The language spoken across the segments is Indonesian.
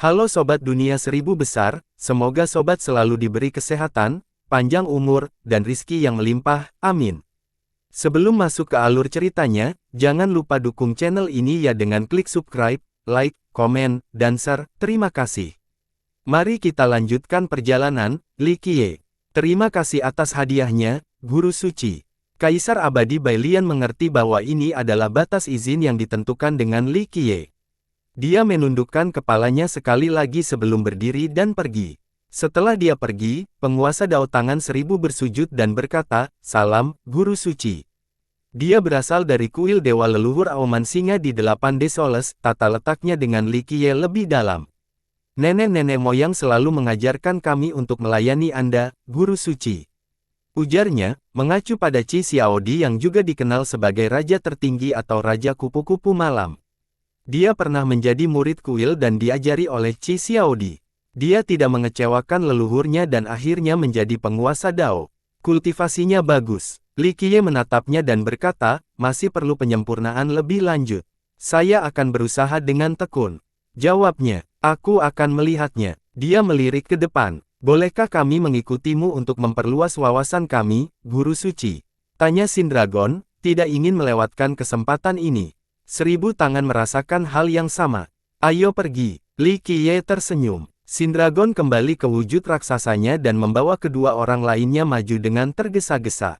Halo Sobat Dunia Seribu Besar, semoga Sobat selalu diberi kesehatan, panjang umur, dan rizki yang melimpah, amin. Sebelum masuk ke alur ceritanya, jangan lupa dukung channel ini ya dengan klik subscribe, like, komen, dan share, terima kasih. Mari kita lanjutkan perjalanan, Li Qiye. Terima kasih atas hadiahnya, Guru Suci. Kaisar Abadi Bailian mengerti bahwa ini adalah batas izin yang ditentukan dengan Li Qiye. Dia menundukkan kepalanya sekali lagi sebelum berdiri dan pergi. Setelah dia pergi, penguasa Dao Tangan Seribu bersujud dan berkata, "Salam, Guru Suci." Dia berasal dari kuil Dewa Leluhur Auman Singa di 8 Desoles, tata letaknya dengan Li Qiye lebih dalam. "Nenek-nenek moyang selalu mengajarkan kami untuk melayani Anda, Guru Suci," ujarnya, mengacu pada Qi Xiaodi yang juga dikenal sebagai Raja Tertinggi atau Raja Kupu-Kupu Malam. Dia pernah menjadi murid kuil dan diajari oleh Qi Xiaodi. Dia tidak mengecewakan leluhurnya dan akhirnya menjadi penguasa Dao. Kultivasinya bagus. Li Qiye menatapnya dan berkata, "Masih perlu penyempurnaan lebih lanjut. Saya akan berusaha dengan tekun." Jawabnya, "Aku akan melihatnya." Dia melirik ke depan. "Bolehkah kami mengikutimu untuk memperluas wawasan kami, Guru Suci?" tanya Sindragon, tidak ingin melewatkan kesempatan ini. 1000 tangan merasakan hal yang sama. "Ayo pergi." Li Qiye tersenyum. Sindragon kembali ke wujud raksasanya dan membawa kedua orang lainnya maju dengan tergesa-gesa.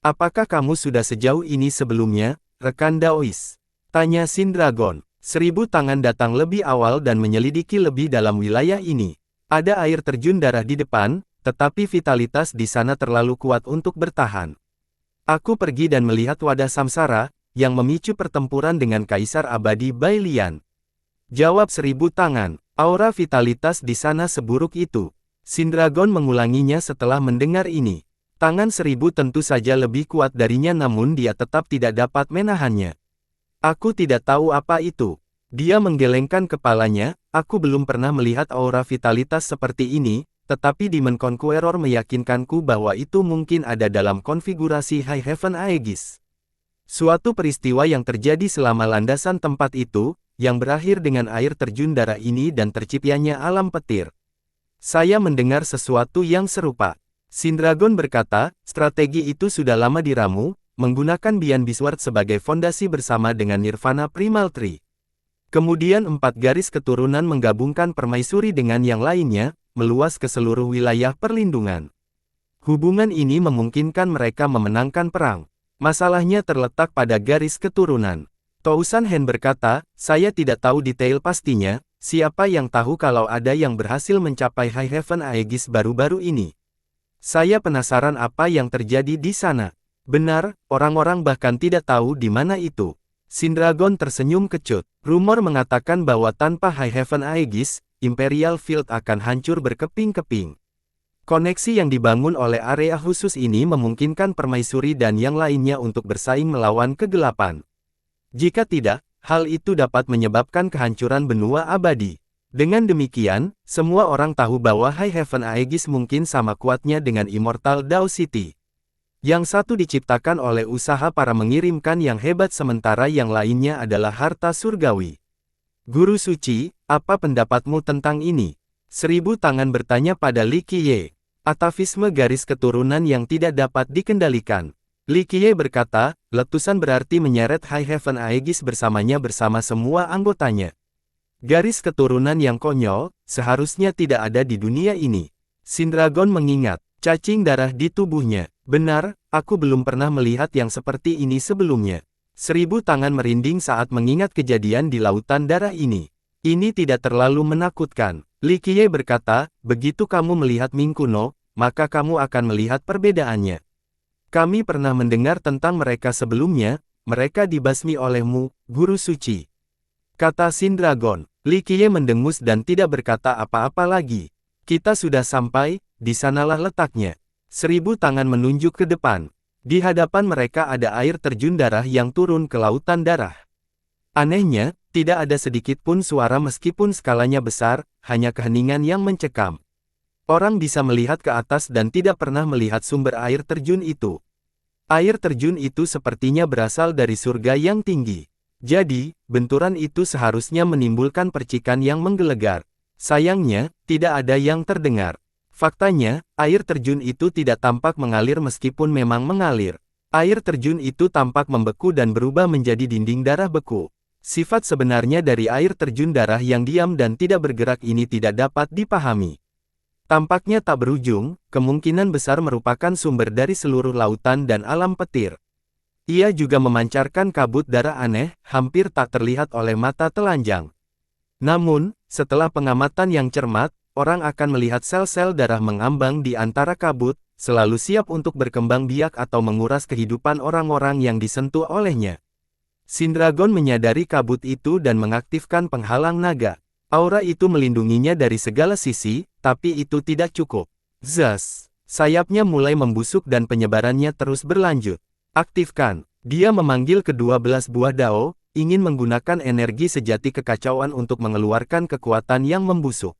"Apakah kamu sudah sejauh ini sebelumnya, rekan Daois?" tanya Sindragon. 1000 tangan datang lebih awal dan menyelidiki lebih dalam wilayah ini. Ada air terjun darah di depan, tetapi vitalitas di sana terlalu kuat untuk bertahan. "Aku pergi dan melihat wadah samsara, yang memicu pertempuran dengan Kaisar Abadi Bailian," jawab 1000 tangan. "Aura vitalitas di sana seburuk itu." Sindragon mengulanginya setelah mendengar ini. Tangan 1000 tentu saja lebih kuat darinya namun dia tetap tidak dapat menahannya. "Aku tidak tahu apa itu." Dia menggelengkan kepalanya, "Aku belum pernah melihat aura vitalitas seperti ini, tetapi Demon Conqueror meyakinkanku bahwa itu mungkin ada dalam konfigurasi High Heaven Aegis. Suatu peristiwa yang terjadi selama landasan tempat itu, yang berakhir dengan air terjun darah ini dan terciptanya alam petir. Saya mendengar sesuatu yang serupa." Sindragon berkata, "Strategi itu sudah lama diramu, menggunakan Bian Bisword sebagai fondasi bersama dengan Nirvana Primal Tree. Kemudian 4 garis keturunan menggabungkan permaisuri dengan yang lainnya, meluas ke seluruh wilayah perlindungan. Hubungan ini memungkinkan mereka memenangkan perang. Masalahnya terletak pada garis keturunan." Tousan Hen berkata, "Saya tidak tahu detail pastinya, siapa yang tahu kalau ada yang berhasil mencapai High Heaven Aegis baru-baru ini. Saya penasaran apa yang terjadi di sana." "Benar, orang-orang bahkan tidak tahu di mana itu." Sindragon tersenyum kecut. "Rumor mengatakan bahwa tanpa High Heaven Aegis, Imperial Field akan hancur berkeping-keping. Koneksi yang dibangun oleh area khusus ini memungkinkan permaisuri dan yang lainnya untuk bersaing melawan kegelapan. Jika tidak, hal itu dapat menyebabkan kehancuran benua abadi. Dengan demikian, semua orang tahu bahwa High Heaven Aegis mungkin sama kuatnya dengan Immortal Dao City. Yang satu diciptakan oleh usaha para mengirimkan yang hebat sementara yang lainnya adalah harta surgawi. Guru Suci, apa pendapatmu tentang ini?" 1000 tangan bertanya pada Li Qiye. "Atavisme garis keturunan yang tidak dapat dikendalikan." Li Qiye berkata, "Letusan berarti menyeret High Heaven Aegis bersamanya bersama semua anggotanya. Garis keturunan yang konyol, seharusnya tidak ada di dunia ini." Sindragon mengingat, cacing darah di tubuhnya. "Benar, aku belum pernah melihat yang seperti ini sebelumnya." 1000 tangan merinding saat mengingat kejadian di lautan darah ini. "Ini tidak terlalu menakutkan." Li Qiye berkata, "Begitu kamu melihat Ming kuno, maka kamu akan melihat perbedaannya. Kami pernah mendengar tentang mereka sebelumnya, mereka dibasmi olehmu, Guru Suci," kata Sindragon. Li Qiye mendengus dan tidak berkata apa-apa lagi. "Kita sudah sampai, di sanalah letaknya." 1000 tangan menunjuk ke depan. Di hadapan mereka ada air terjun darah yang turun ke lautan darah. Anehnya, tidak ada sedikit pun suara meskipun skalanya besar, hanya keheningan yang mencekam. Orang bisa melihat ke atas dan tidak pernah melihat sumber air terjun itu. Air terjun itu sepertinya berasal dari surga yang tinggi. Jadi, benturan itu seharusnya menimbulkan percikan yang menggelegar. Sayangnya, tidak ada yang terdengar. Faktanya, air terjun itu tidak tampak mengalir meskipun memang mengalir. Air terjun itu tampak membeku dan berubah menjadi dinding darah beku. Sifat sebenarnya dari air terjun darah yang diam dan tidak bergerak ini tidak dapat dipahami. Tampaknya tak berujung, kemungkinan besar merupakan sumber dari seluruh lautan dan alam petir. Ia juga memancarkan kabut darah aneh, hampir tak terlihat oleh mata telanjang. Namun, setelah pengamatan yang cermat, orang akan melihat sel-sel darah mengambang di antara kabut, selalu siap untuk berkembang biak atau menguras kehidupan orang-orang yang disentuh olehnya. Sindragon menyadari kabut itu dan mengaktifkan penghalang naga. Aura itu melindunginya dari segala sisi, tapi itu tidak cukup. Zas! Sayapnya mulai membusuk dan penyebarannya terus berlanjut. Aktifkan. Dia memanggil ke-12 buah dao, ingin menggunakan energi sejati kekacauan untuk mengeluarkan kekuatan yang membusuk.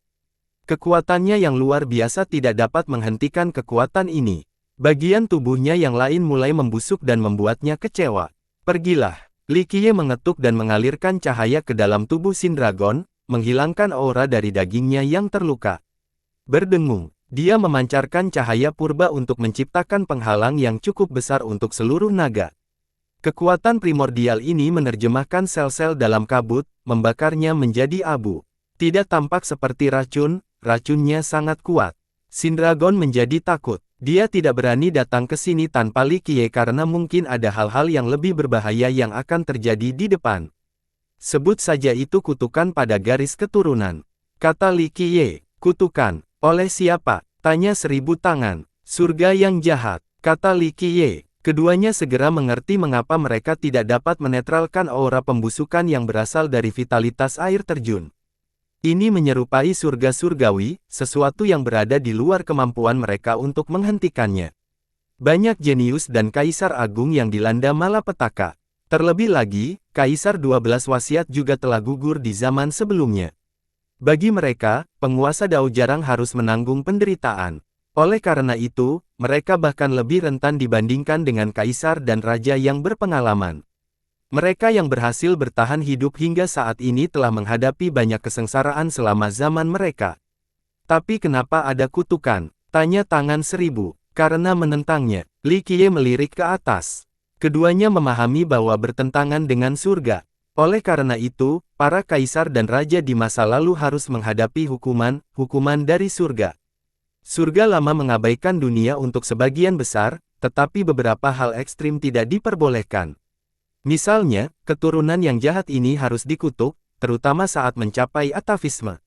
Kekuatannya yang luar biasa tidak dapat menghentikan kekuatan ini. Bagian tubuhnya yang lain mulai membusuk dan membuatnya kecewa. Pergilah. Li Qiye mengetuk dan mengalirkan cahaya ke dalam tubuh Sindragon, menghilangkan aura dari dagingnya yang terluka. Berdengung, dia memancarkan cahaya purba untuk menciptakan penghalang yang cukup besar untuk seluruh naga. Kekuatan primordial ini menerjemahkan sel-sel dalam kabut, membakarnya menjadi abu. Tidak tampak seperti racun, racunnya sangat kuat. Sindragon menjadi takut. Dia tidak berani datang ke sini tanpa Li Qiye karena mungkin ada hal-hal yang lebih berbahaya yang akan terjadi di depan. Sebut saja itu kutukan pada garis keturunan. Kata Li Qiye. Kutukan. Oleh siapa? Tanya 1000 tangan. Surga yang jahat. Kata Li Qiye. Keduanya segera mengerti mengapa mereka tidak dapat menetralkan aura pembusukan yang berasal dari vitalitas air terjun. Ini menyerupai surga surgawi, sesuatu yang berada di luar kemampuan mereka untuk menghentikannya. Banyak jenius dan kaisar agung yang dilanda malapetaka. Terlebih lagi, kaisar 12 wasiat juga telah gugur di zaman sebelumnya. Bagi mereka, penguasa Dao jarang harus menanggung penderitaan. Oleh karena itu, mereka bahkan lebih rentan dibandingkan dengan kaisar dan raja yang berpengalaman. Mereka yang berhasil bertahan hidup hingga saat ini telah menghadapi banyak kesengsaraan selama zaman mereka. Tapi kenapa ada kutukan? Tanya tangan 1000. Karena menentangnya. Li Qiye melirik ke atas. Keduanya memahami bahwa bertentangan dengan surga. Oleh karena itu, para kaisar dan raja di masa lalu harus menghadapi hukuman dari surga. Surga lama mengabaikan dunia untuk sebagian besar, tetapi beberapa hal ekstrim tidak diperbolehkan. Misalnya, keturunan yang jahat ini harus dikutuk, terutama saat mencapai atavisme.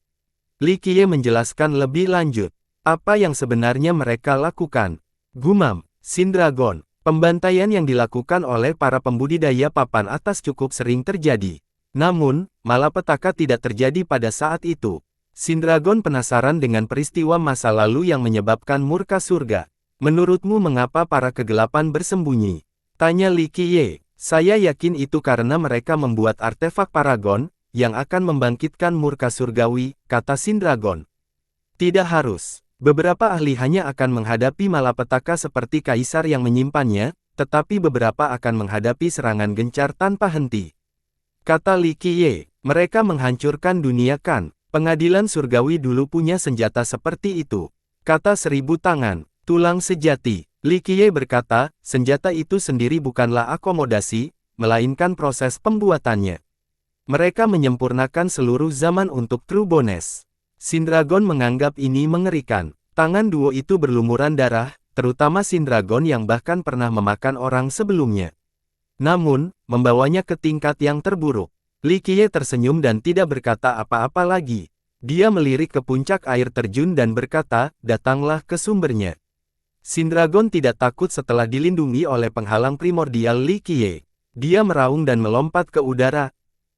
Li Qiye menjelaskan lebih lanjut. Apa yang sebenarnya mereka lakukan? Gumam, Sindragon. Pembantaian yang dilakukan oleh para pembudidaya papan atas cukup sering terjadi. Namun, malapetaka tidak terjadi pada saat itu. Sindragon penasaran dengan peristiwa masa lalu yang menyebabkan murka surga. Menurutmu mengapa para kegelapan bersembunyi? Tanya Li Qiye. Saya yakin itu karena mereka membuat artefak paragon, yang akan membangkitkan murka surgawi, kata Sindragon. Tidak harus. Beberapa ahli hanya akan menghadapi malapetaka seperti kaisar yang menyimpannya, tetapi beberapa akan menghadapi serangan gencar tanpa henti. Kata Li Qiye, mereka menghancurkan dunia kan? Pengadilan surgawi dulu punya senjata seperti itu. Kata 1000 tangan, tulang sejati. Li Qiye berkata, senjata itu sendiri bukanlah akomodasi, melainkan proses pembuatannya. Mereka menyempurnakan seluruh zaman untuk True Bones. Sindragon menganggap ini mengerikan. Tangan duo itu berlumuran darah, terutama Sindragon yang bahkan pernah memakan orang sebelumnya. Namun, membawanya ke tingkat yang terburuk. Li Qiye tersenyum dan tidak berkata apa-apa lagi. Dia melirik ke puncak air terjun dan berkata, datanglah ke sumbernya. Sindragon tidak takut setelah dilindungi oleh penghalang primordial Li Qiye. Dia meraung dan melompat ke udara.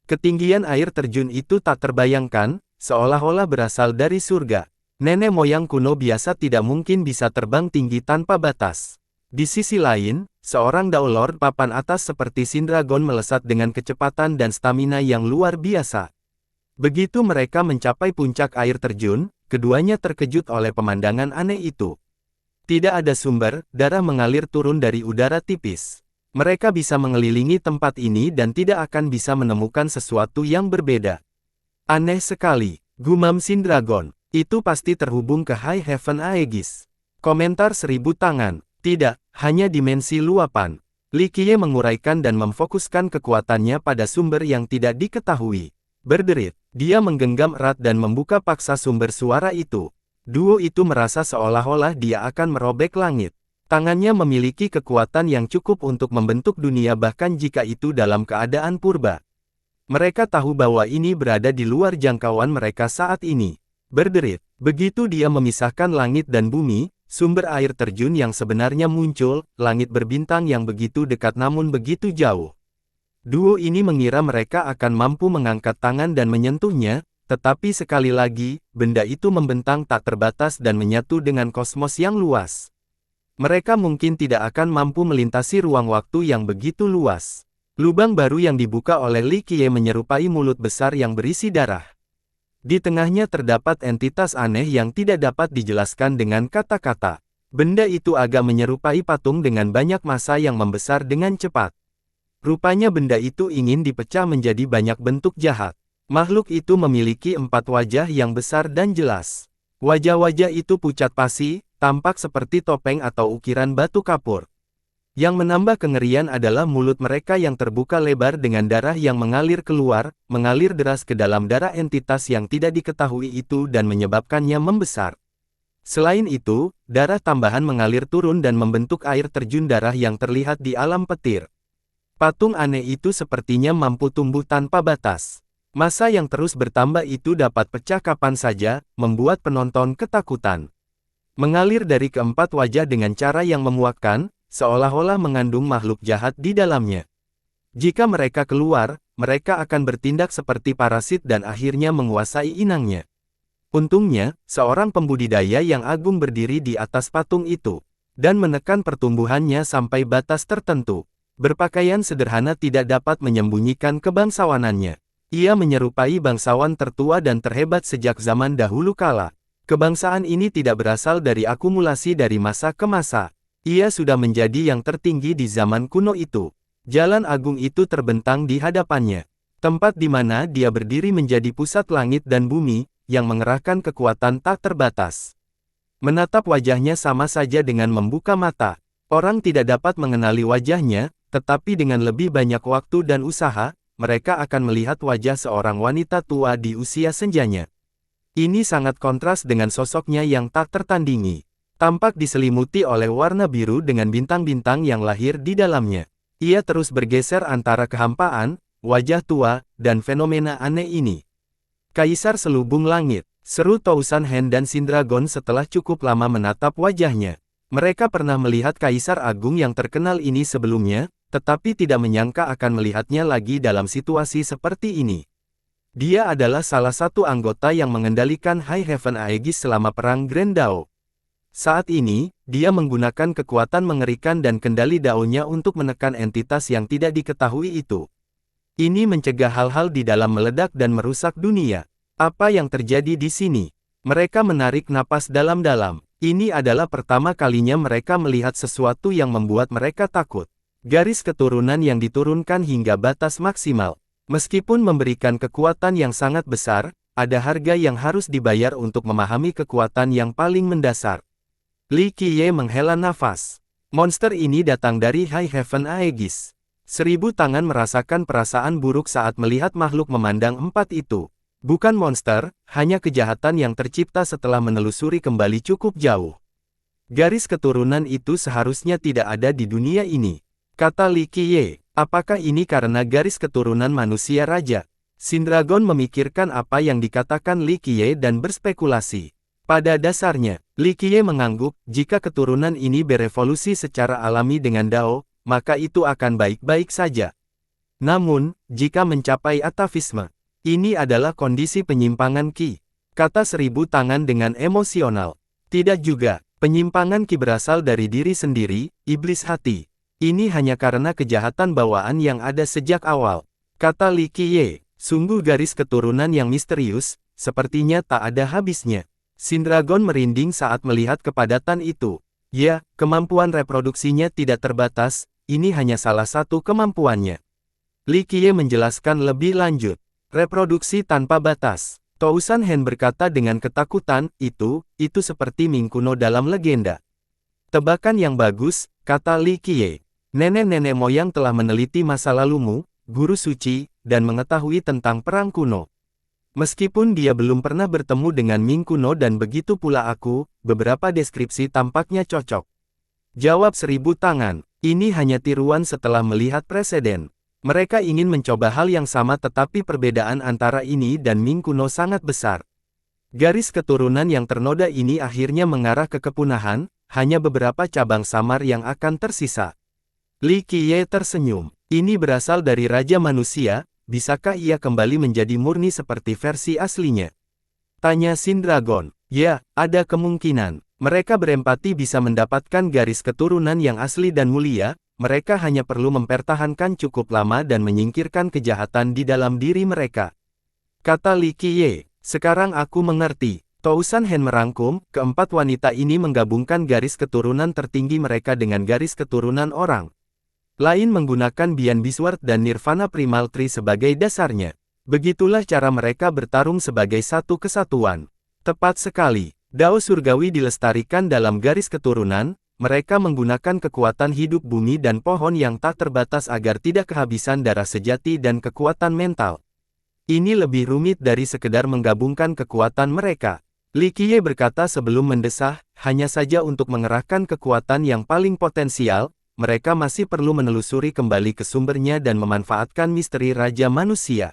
Ketinggian air terjun itu tak terbayangkan, seolah-olah berasal dari surga. Nenek moyang kuno biasa tidak mungkin bisa terbang tinggi tanpa batas. Di sisi lain, seorang Dao Lord papan atas seperti Sindragon melesat dengan kecepatan dan stamina yang luar biasa. Begitu mereka mencapai puncak air terjun, keduanya terkejut oleh pemandangan aneh itu. Tidak ada sumber, darah mengalir turun dari udara tipis. Mereka bisa mengelilingi tempat ini dan tidak akan bisa menemukan sesuatu yang berbeda. Aneh sekali. Gumam Sindragon, itu pasti terhubung ke High Heaven Aegis. Komentar 1000 tangan, tidak, hanya dimensi luapan. Li Qiye menguraikan dan memfokuskan kekuatannya pada sumber yang tidak diketahui. Berderit, dia menggenggam erat dan membuka paksa sumber suara itu. Duo itu merasa seolah-olah dia akan merobek langit. Tangannya memiliki kekuatan yang cukup untuk membentuk dunia bahkan jika itu dalam keadaan purba. Mereka tahu bahwa ini berada di luar jangkauan mereka saat ini. Berderit, begitu dia memisahkan langit dan bumi, sumber air terjun yang sebenarnya muncul, langit berbintang yang begitu dekat namun begitu jauh. Duo ini mengira mereka akan mampu mengangkat tangan dan menyentuhnya, tetapi sekali lagi, benda itu membentang tak terbatas dan menyatu dengan kosmos yang luas. Mereka mungkin tidak akan mampu melintasi ruang waktu yang begitu luas. Lubang baru yang dibuka oleh Li Qiye menyerupai mulut besar yang berisi darah. Di tengahnya terdapat entitas aneh yang tidak dapat dijelaskan dengan kata-kata. Benda itu agak menyerupai patung dengan banyak massa yang membesar dengan cepat. Rupanya benda itu ingin dipecah menjadi banyak bentuk jahat. Makhluk itu memiliki 4 wajah yang besar dan jelas. Wajah-wajah itu pucat pasi, tampak seperti topeng atau ukiran batu kapur. Yang menambah kengerian adalah mulut mereka yang terbuka lebar dengan darah yang mengalir keluar, mengalir deras ke dalam darah entitas yang tidak diketahui itu dan menyebabkannya membesar. Selain itu, darah tambahan mengalir turun dan membentuk air terjun darah yang terlihat di alam petir. Patung aneh itu sepertinya mampu tumbuh tanpa batas. Massa yang terus bertambah itu dapat pecah kapan saja, membuat penonton ketakutan. Mengalir dari keempat wajah dengan cara yang memuakkan, seolah-olah mengandung makhluk jahat di dalamnya. Jika mereka keluar, mereka akan bertindak seperti parasit dan akhirnya menguasai inangnya. Untungnya, seorang pembudidaya yang agung berdiri di atas patung itu, dan menekan pertumbuhannya sampai batas tertentu. Berpakaian sederhana tidak dapat menyembunyikan kebangsawanannya. Ia menyerupai bangsawan tertua dan terhebat sejak zaman dahulu kala. Kebangsaan ini tidak berasal dari akumulasi dari masa ke masa. Ia sudah menjadi yang tertinggi di zaman kuno itu. Jalan agung itu terbentang di hadapannya. Tempat di mana dia berdiri menjadi pusat langit dan bumi, yang mengerahkan kekuatan tak terbatas. Menatap wajahnya sama saja dengan membuka mata. Orang tidak dapat mengenali wajahnya, tetapi dengan lebih banyak waktu dan usaha, mereka akan melihat wajah seorang wanita tua di usia senjanya. Ini sangat kontras dengan sosoknya yang tak tertandingi. Tampak diselimuti oleh warna biru dengan bintang-bintang yang lahir di dalamnya. Ia terus bergeser antara kehampaan, wajah tua, dan fenomena aneh ini. Kaisar selubung langit, seru Tousan Hen dan Sindragon setelah cukup lama menatap wajahnya. Mereka pernah melihat Kaisar Agung yang terkenal ini sebelumnya, tetapi tidak menyangka akan melihatnya lagi dalam situasi seperti ini. Dia adalah salah satu anggota yang mengendalikan High Heaven Aegis selama Perang Grand Dao. Saat ini, dia menggunakan kekuatan mengerikan dan kendali daunnya untuk menekan entitas yang tidak diketahui itu. Ini mencegah hal-hal di dalam meledak dan merusak dunia. Apa yang terjadi di sini? Mereka menarik napas dalam-dalam. Ini adalah pertama kalinya mereka melihat sesuatu yang membuat mereka takut. Garis keturunan yang diturunkan hingga batas maksimal. Meskipun memberikan kekuatan yang sangat besar, ada harga yang harus dibayar untuk memahami kekuatan yang paling mendasar. Li Qiye menghela nafas. Monster ini datang dari High Heaven Aegis. 1000 tangan merasakan perasaan buruk saat melihat makhluk memandang 4 itu. Bukan monster, hanya kejahatan yang tercipta setelah menelusuri kembali cukup jauh. Garis keturunan itu seharusnya tidak ada di dunia ini. Kata Li Qiye, apakah ini karena garis keturunan manusia raja? Sindragon memikirkan apa yang dikatakan Li Qiye dan berspekulasi. Pada dasarnya, Li Qiye mengangguk, jika keturunan ini berevolusi secara alami dengan Dao, maka itu akan baik-baik saja. Namun, jika mencapai atavisme, ini adalah kondisi penyimpangan Qi. Kata 1000 tangan dengan emosional. Tidak juga, penyimpangan Qi berasal dari diri sendiri, iblis hati. Ini hanya karena kejahatan bawaan yang ada sejak awal. Kata Li Qiye, sungguh garis keturunan yang misterius, sepertinya tak ada habisnya. Sindragon merinding saat melihat kepadatan itu. Ya, kemampuan reproduksinya tidak terbatas, ini hanya salah satu kemampuannya. Li Qiye menjelaskan lebih lanjut. Reproduksi tanpa batas. Tousan Hen berkata dengan ketakutan, itu seperti Ming kuno dalam legenda. Tebakan yang bagus, kata Li Qiye. Nenek-nenek moyang telah meneliti masa lalumu, guru suci, dan mengetahui tentang perang kuno. Meskipun dia belum pernah bertemu dengan Ming kuno dan begitu pula aku, beberapa deskripsi tampaknya cocok. Jawab 1000 tangan, ini hanya tiruan setelah melihat preseden. Mereka ingin mencoba hal yang sama tetapi perbedaan antara ini dan Ming kuno sangat besar. Garis keturunan yang ternoda ini akhirnya mengarah ke kepunahan, hanya beberapa cabang samar yang akan tersisa. Li Qiye tersenyum. Ini berasal dari Raja Manusia, bisakah ia kembali menjadi murni seperti versi aslinya? Tanya Sindragon. Ya, ada kemungkinan. Mereka berempati bisa mendapatkan garis keturunan yang asli dan mulia, mereka hanya perlu mempertahankan cukup lama dan menyingkirkan kejahatan di dalam diri mereka. Kata Li Qiye, sekarang aku mengerti. Tousan Hen merangkum, keempat wanita ini menggabungkan garis keturunan tertinggi mereka dengan garis keturunan orang lain menggunakan Bian Bisward dan Nirvana Primal Tree sebagai dasarnya. Begitulah cara mereka bertarung sebagai satu kesatuan. Tepat sekali. Dao surgawi dilestarikan dalam garis keturunan, mereka menggunakan kekuatan hidup bumi dan pohon yang tak terbatas agar tidak kehabisan darah sejati dan kekuatan mental. Ini lebih rumit dari sekedar menggabungkan kekuatan mereka. Li Qiye berkata sebelum mendesah, hanya saja untuk mengerahkan kekuatan yang paling potensial, mereka masih perlu menelusuri kembali ke sumbernya dan memanfaatkan misteri Raja Manusia.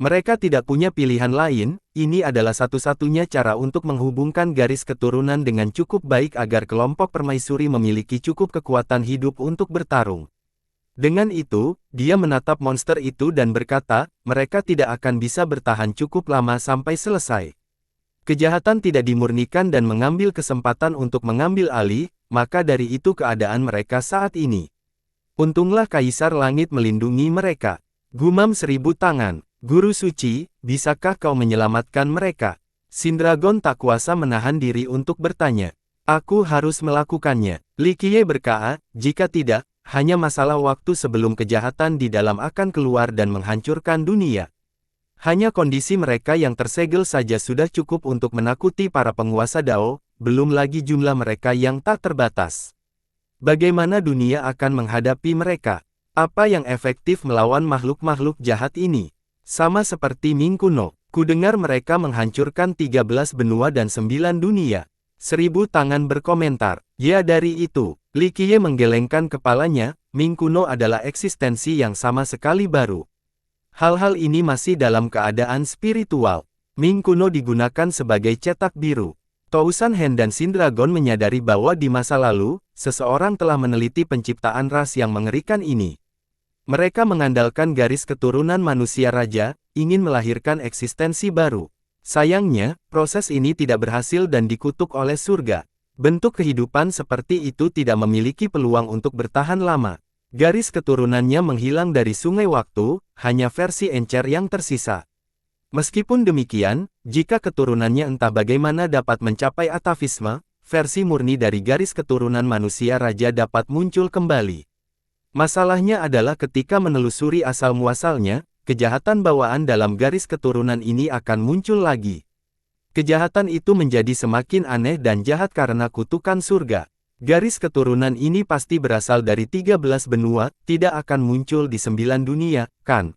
Mereka tidak punya pilihan lain, ini adalah satu-satunya cara untuk menghubungkan garis keturunan dengan cukup baik agar kelompok permaisuri memiliki cukup kekuatan hidup untuk bertarung. Dengan itu, dia menatap monster itu dan berkata, mereka tidak akan bisa bertahan cukup lama sampai selesai. Kejahatan tidak dimurnikan dan mengambil kesempatan untuk mengambil alih, maka dari itu keadaan mereka saat ini. Untunglah Kaisar Langit melindungi mereka. Gumam 1000 tangan. Guru suci, bisakah kau menyelamatkan mereka? Sindragon tak kuasa menahan diri untuk bertanya. Aku harus melakukannya. Li Qiye berkata, jika tidak, hanya masalah waktu sebelum kejahatan di dalam akan keluar dan menghancurkan dunia. Hanya kondisi mereka yang tersegel saja sudah cukup untuk menakuti para penguasa Dao, belum lagi jumlah mereka yang tak terbatas. Bagaimana dunia akan menghadapi mereka? Apa yang efektif melawan makhluk-makhluk jahat ini? Sama seperti Ming kuno, kudengar mereka menghancurkan 13 benua dan 9 dunia. 1000 tangan berkomentar. Ya dari itu, Li Qiye menggelengkan kepalanya, Ming kuno adalah eksistensi yang sama sekali baru. Hal-hal ini masih dalam keadaan spiritual. Ming kuno digunakan sebagai cetak biru. Tousan Hen dan Sindragon menyadari bahwa di masa lalu, seseorang telah meneliti penciptaan ras yang mengerikan ini. Mereka mengandalkan garis keturunan manusia raja, ingin melahirkan eksistensi baru. Sayangnya, proses ini tidak berhasil dan dikutuk oleh surga. Bentuk kehidupan seperti itu tidak memiliki peluang untuk bertahan lama. Garis keturunannya menghilang dari sungai waktu, hanya versi encer yang tersisa. Meskipun demikian, jika keturunannya entah bagaimana dapat mencapai atavisme, versi murni dari garis keturunan manusia raja dapat muncul kembali. Masalahnya adalah ketika menelusuri asal-muasalnya, kejahatan bawaan dalam garis keturunan ini akan muncul lagi. Kejahatan itu menjadi semakin aneh dan jahat karena kutukan surga. Garis keturunan ini pasti berasal dari 13 benua, tidak akan muncul di 9 dunia, kan?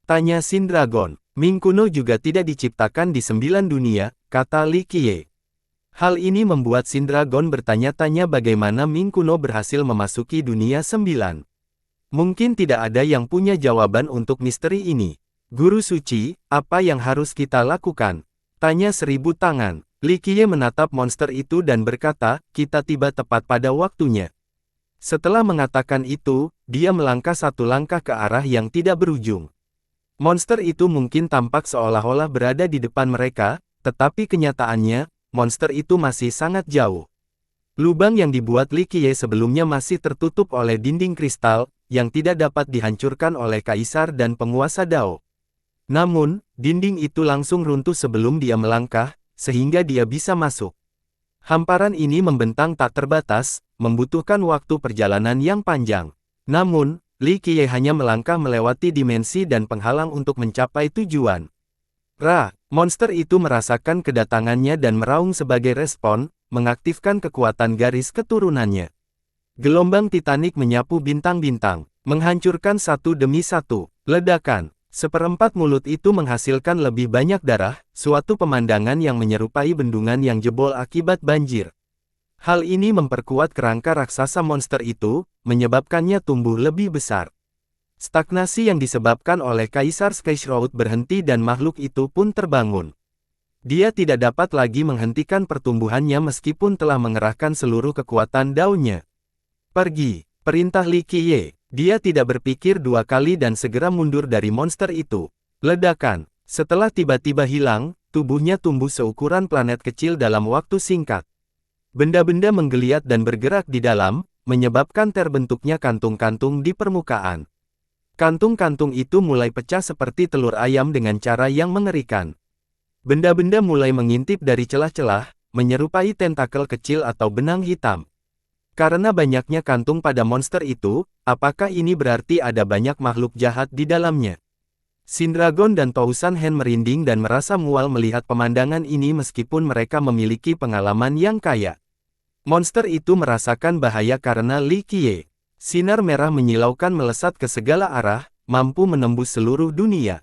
Tanya Sindragon. Ming kuno juga tidak diciptakan di 9 dunia, kata Li Qiye. Hal ini membuat Sindragon bertanya-tanya bagaimana Ming kuno berhasil memasuki dunia 9. Mungkin tidak ada yang punya jawaban untuk misteri ini. Guru suci, apa yang harus kita lakukan? Tanya 1000 tangan. Li Qiye menatap monster itu dan berkata, kita tiba tepat pada waktunya. Setelah mengatakan itu, dia melangkah satu langkah ke arah yang tidak berujung. Monster itu mungkin tampak seolah-olah berada di depan mereka, tetapi kenyataannya, monster itu masih sangat jauh. Lubang yang dibuat Li Qiye sebelumnya masih tertutup oleh dinding kristal, yang tidak dapat dihancurkan oleh kaisar dan penguasa Dao. Namun, dinding itu langsung runtuh sebelum dia melangkah, sehingga dia bisa masuk. Hamparan ini membentang tak terbatas, membutuhkan waktu perjalanan yang panjang. Namun, Li Qiye hanya melangkah melewati dimensi dan penghalang untuk mencapai tujuan. Monster itu merasakan kedatangannya dan meraung sebagai respon, mengaktifkan kekuatan garis keturunannya. Gelombang titanik menyapu bintang-bintang, menghancurkan satu demi satu. Ledakan. Seperempat mulut itu menghasilkan lebih banyak darah, suatu pemandangan yang menyerupai bendungan yang jebol akibat banjir. Hal ini memperkuat kerangka raksasa monster itu, menyebabkannya tumbuh lebih besar. Stagnasi yang disebabkan oleh Kaisar Skyshroud berhenti dan makhluk itu pun terbangun. Dia tidak dapat lagi menghentikan pertumbuhannya meskipun telah mengerahkan seluruh kekuatan daunnya. Pergi, perintah Li Qiye. Dia tidak berpikir dua kali dan segera mundur dari monster itu. Ledakan. Setelah tiba-tiba hilang, tubuhnya tumbuh seukuran planet kecil dalam waktu singkat. Benda-benda menggeliat dan bergerak di dalam, menyebabkan terbentuknya kantung-kantung di permukaan. Kantung-kantung itu mulai pecah seperti telur ayam dengan cara yang mengerikan. Benda-benda mulai mengintip dari celah-celah, menyerupai tentakel kecil atau benang hitam. Karena banyaknya kantung pada monster itu, apakah ini berarti ada banyak makhluk jahat di dalamnya? Sindragon dan Tousan Hen merinding dan merasa mual melihat pemandangan ini meskipun mereka memiliki pengalaman yang kaya. Monster itu merasakan bahaya karena Li Qiye. Sinar merah menyilaukan melesat ke segala arah, mampu menembus seluruh dunia.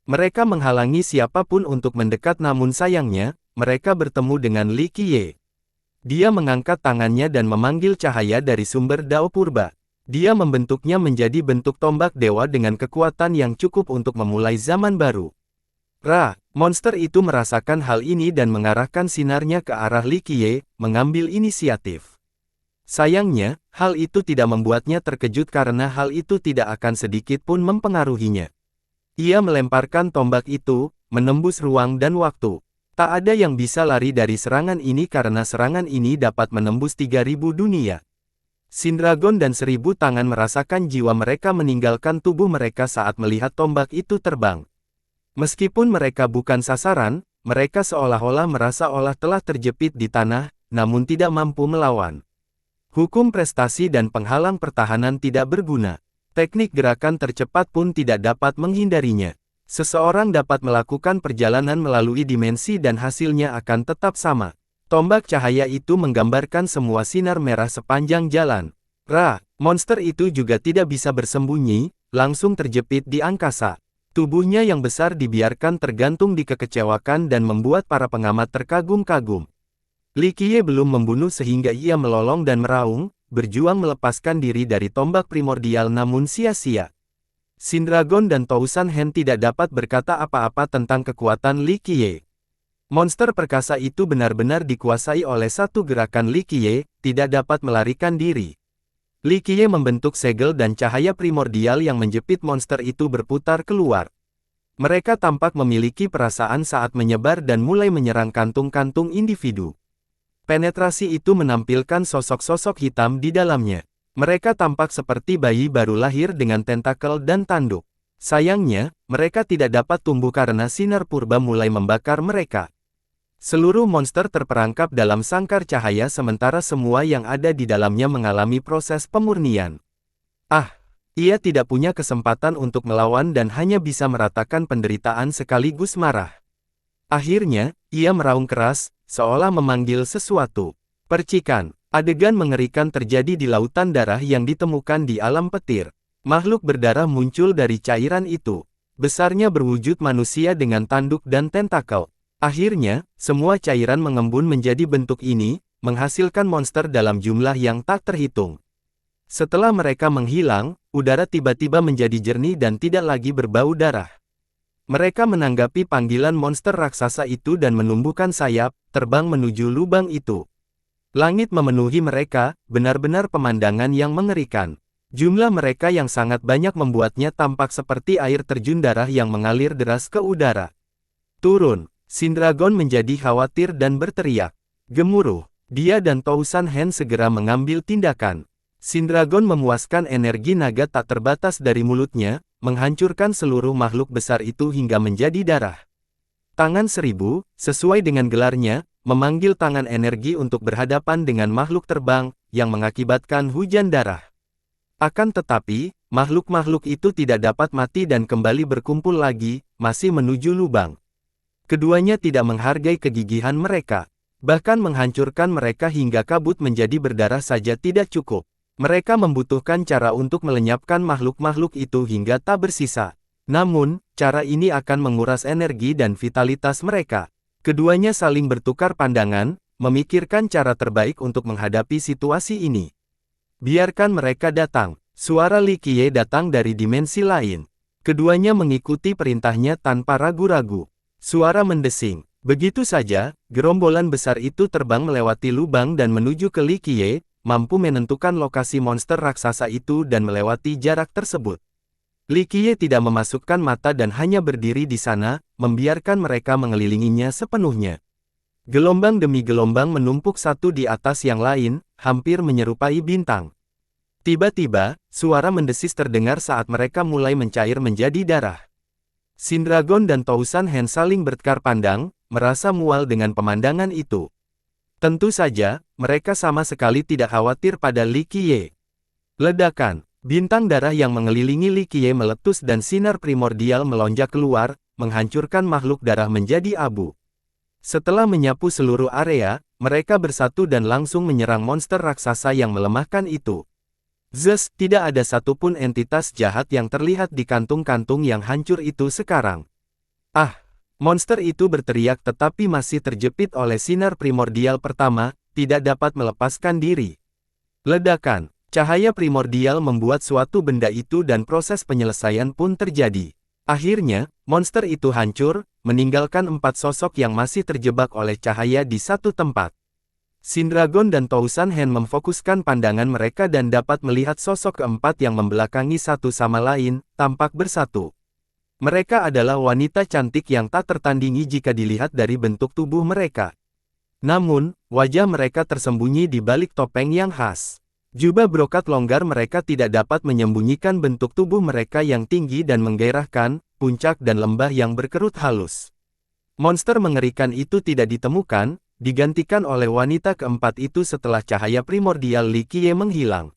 Mereka menghalangi siapapun untuk mendekat namun sayangnya, mereka bertemu dengan Li Qiye. Dia mengangkat tangannya dan memanggil cahaya dari sumber Dao Purba. Dia membentuknya menjadi bentuk tombak dewa dengan kekuatan yang cukup untuk memulai zaman baru. Monster itu merasakan hal ini dan mengarahkan sinarnya ke arah Li Qiye, mengambil inisiatif. Sayangnya, hal itu tidak membuatnya terkejut karena hal itu tidak akan sedikit pun mempengaruhinya. Ia melemparkan tombak itu, menembus ruang dan waktu. Tak ada yang bisa lari dari serangan ini karena serangan ini dapat menembus 3000 dunia. Sindragon dan 1000 tangan merasakan jiwa mereka meninggalkan tubuh mereka saat melihat tombak itu terbang. Meskipun mereka bukan sasaran, mereka seolah-olah merasa telah terjepit di tanah, namun tidak mampu melawan. Hukum prestasi dan penghalang pertahanan tidak berguna. Teknik gerakan tercepat pun tidak dapat menghindarinya. Seseorang dapat melakukan perjalanan melalui dimensi dan hasilnya akan tetap sama. Tombak cahaya itu menggambarkan semua sinar merah sepanjang jalan. Monster itu juga tidak bisa bersembunyi, langsung terjepit di angkasa. Tubuhnya yang besar dibiarkan tergantung di kekecewakan dan membuat para pengamat terkagum-kagum. Li Qiye belum membunuh sehingga ia melolong dan meraung, berjuang melepaskan diri dari tombak primordial namun sia-sia. Sindragon dan Tousan Hen tidak dapat berkata apa-apa tentang kekuatan Li Qiye. Monster perkasa itu benar-benar dikuasai oleh satu gerakan Li Qiye, tidak dapat melarikan diri. Li Qiye membentuk segel dan cahaya primordial yang menjepit monster itu berputar keluar. Mereka tampak memiliki perasaan saat menyebar dan mulai menyerang kantung-kantung individu. Penetrasi itu menampilkan sosok-sosok hitam di dalamnya. Mereka tampak seperti bayi baru lahir dengan tentakel dan tanduk. Sayangnya, mereka tidak dapat tumbuh karena sinar purba mulai membakar mereka. Seluruh monster terperangkap dalam sangkar cahaya sementara semua yang ada di dalamnya mengalami proses pemurnian. Ia tidak punya kesempatan untuk melawan dan hanya bisa meratakan penderitaan sekaligus marah. Akhirnya, ia meraung keras, seolah memanggil sesuatu. Percikan. Adegan mengerikan terjadi di lautan darah yang ditemukan di alam petir. Makhluk berdarah muncul dari cairan itu. Besarnya berwujud manusia dengan tanduk dan tentakel. Akhirnya, semua cairan mengembun menjadi bentuk ini, menghasilkan monster dalam jumlah yang tak terhitung. Setelah mereka menghilang, udara tiba-tiba menjadi jernih dan tidak lagi berbau darah. Mereka menanggapi panggilan monster raksasa itu dan menumbuhkan sayap, terbang menuju lubang itu. Langit memenuhi mereka, benar-benar pemandangan yang mengerikan. Jumlah mereka yang sangat banyak membuatnya tampak seperti air terjun darah yang mengalir deras ke udara. Turun, Sindragon menjadi khawatir dan berteriak. Gemuruh, dia dan Tousan Hen segera mengambil tindakan. Sindragon memuaskan energi naga tak terbatas dari mulutnya, menghancurkan seluruh makhluk besar itu hingga menjadi darah. Tangan 1000, sesuai dengan gelarnya, memanggil tangan energi untuk berhadapan dengan makhluk terbang, yang mengakibatkan hujan darah. Akan tetapi, makhluk-makhluk itu tidak dapat mati dan kembali berkumpul lagi, masih menuju lubang. Keduanya tidak menghargai kegigihan mereka. Bahkan menghancurkan mereka hingga kabut menjadi berdarah saja tidak cukup. Mereka membutuhkan cara untuk melenyapkan makhluk-makhluk itu hingga tak bersisa. Namun, cara ini akan menguras energi dan vitalitas mereka. Keduanya saling bertukar pandangan, memikirkan cara terbaik untuk menghadapi situasi ini. Biarkan mereka datang. Suara Li Qiye datang dari dimensi lain. Keduanya mengikuti perintahnya tanpa ragu-ragu. Suara mendesing. Begitu saja, gerombolan besar itu terbang melewati lubang dan menuju ke Li Qiye, mampu menentukan lokasi monster raksasa itu dan melewati jarak tersebut. Li Qiye tidak memasukkan mata dan hanya berdiri di sana, membiarkan mereka mengelilinginya sepenuhnya. Gelombang demi gelombang menumpuk satu di atas yang lain, hampir menyerupai bintang. Tiba-tiba, suara mendesis terdengar saat mereka mulai mencair menjadi darah. Sindragon dan Tousan Hen saling bertukar pandang, merasa mual dengan pemandangan itu. Tentu saja, mereka sama sekali tidak khawatir pada Li Qiye. Ledakan, bintang darah yang mengelilingi Li Qiye meletus dan sinar primordial melonjak keluar, menghancurkan makhluk darah menjadi abu. Setelah menyapu seluruh area, mereka bersatu dan langsung menyerang monster raksasa yang melemahkan itu. Zeus, tidak ada satupun entitas jahat yang terlihat di kantung-kantung yang hancur itu sekarang. Ah! Monster itu berteriak tetapi masih terjepit oleh sinar primordial pertama, tidak dapat melepaskan diri. Ledakan, cahaya primordial membuat suatu benda itu dan proses penyelesaian pun terjadi. Akhirnya, monster itu hancur, meninggalkan 4 sosok yang masih terjebak oleh cahaya di satu tempat. Sindragon dan Tousan Hen memfokuskan pandangan mereka dan dapat melihat sosok keempat yang membelakangi satu sama lain, tampak bersatu. Mereka adalah wanita cantik yang tak tertandingi jika dilihat dari bentuk tubuh mereka. Namun, wajah mereka tersembunyi di balik topeng yang khas. Jubah brokat longgar mereka tidak dapat menyembunyikan bentuk tubuh mereka yang tinggi dan menggairahkan, puncak dan lembah yang berkerut halus. Monster mengerikan itu tidak ditemukan, digantikan oleh wanita keempat itu setelah cahaya primordial Li Qiye menghilang.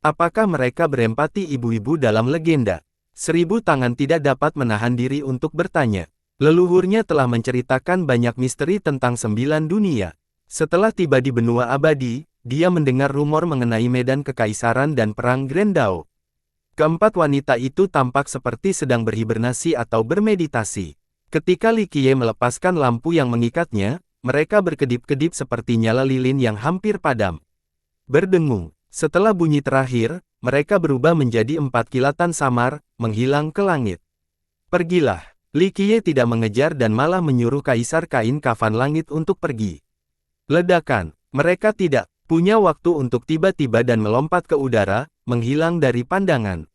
Apakah mereka berempati ibu-ibu dalam legenda? 1000 tangan tidak dapat menahan diri untuk bertanya. Leluhurnya telah menceritakan banyak misteri tentang 9 dunia. Setelah tiba di benua abadi, dia mendengar rumor mengenai medan kekaisaran dan perang Grendao. Keempat wanita itu tampak seperti sedang berhibernasi atau bermeditasi. Ketika Li Qiye melepaskan lampu yang mengikatnya, mereka berkedip-kedip seperti nyala lilin yang hampir padam. Berdengung. Setelah bunyi terakhir, mereka berubah menjadi 4 kilatan samar, menghilang ke langit. Pergilah. Li Qiye tidak mengejar dan malah menyuruh Kaisar Kain Kafan Langit untuk pergi. Ledakan. Mereka tidak punya waktu untuk tiba-tiba dan melompat ke udara, menghilang dari pandangan.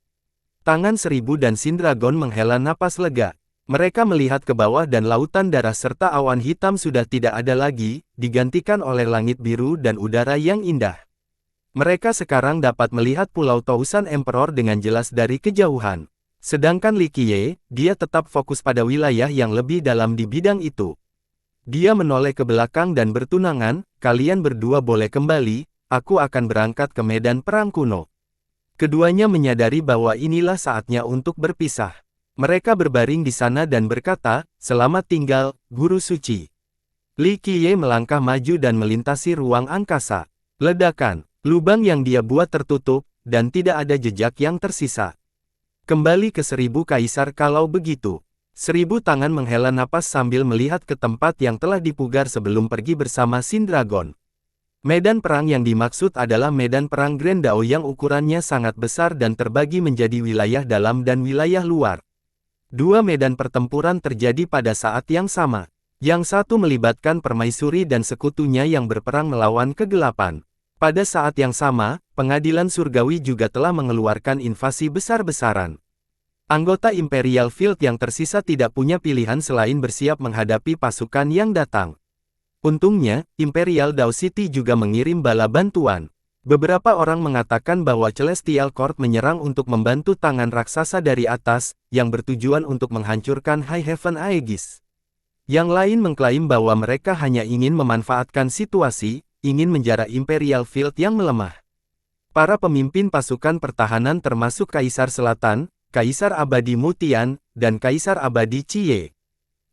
Tangan 1000 dan Sindragon menghela napas lega. Mereka melihat ke bawah dan lautan darah serta awan hitam sudah tidak ada lagi, digantikan oleh langit biru dan udara yang indah. Mereka sekarang dapat melihat Pulau Tousan Emperor dengan jelas dari kejauhan. Sedangkan Li Qiye, dia tetap fokus pada wilayah yang lebih dalam di bidang itu. Dia menoleh ke belakang dan bertunangan, kalian berdua boleh kembali, aku akan berangkat ke medan perang kuno. Keduanya menyadari bahwa inilah saatnya untuk berpisah. Mereka berbaring di sana dan berkata, selamat tinggal, Guru Suci. Li Qiye melangkah maju dan melintasi ruang angkasa. Ledakan. Lubang yang dia buat tertutup, dan tidak ada jejak yang tersisa. Kembali ke 1000 kaisar kalau begitu. 1000 tangan menghela napas sambil melihat ke tempat yang telah dipugar sebelum pergi bersama Sindragon. Medan perang yang dimaksud adalah medan perang Grendao yang ukurannya sangat besar dan terbagi menjadi wilayah dalam dan wilayah luar. 2 medan pertempuran terjadi pada saat yang sama. Yang satu melibatkan permaisuri dan sekutunya yang berperang melawan kegelapan. Pada saat yang sama, pengadilan surgawi juga telah mengeluarkan invasi besar-besaran. Anggota Imperial Field yang tersisa tidak punya pilihan selain bersiap menghadapi pasukan yang datang. Untungnya, Imperial Dao City juga mengirim bala bantuan. Beberapa orang mengatakan bahwa Celestial Court menyerang untuk membantu tangan raksasa dari atas, yang bertujuan untuk menghancurkan High Heaven Aegis. Yang lain mengklaim bahwa mereka hanya ingin memanfaatkan situasi, ingin menjara Imperial Field yang melemah. Para pemimpin pasukan pertahanan termasuk Kaisar Selatan, Kaisar Abadi Mutian, dan Kaisar Abadi Qiye.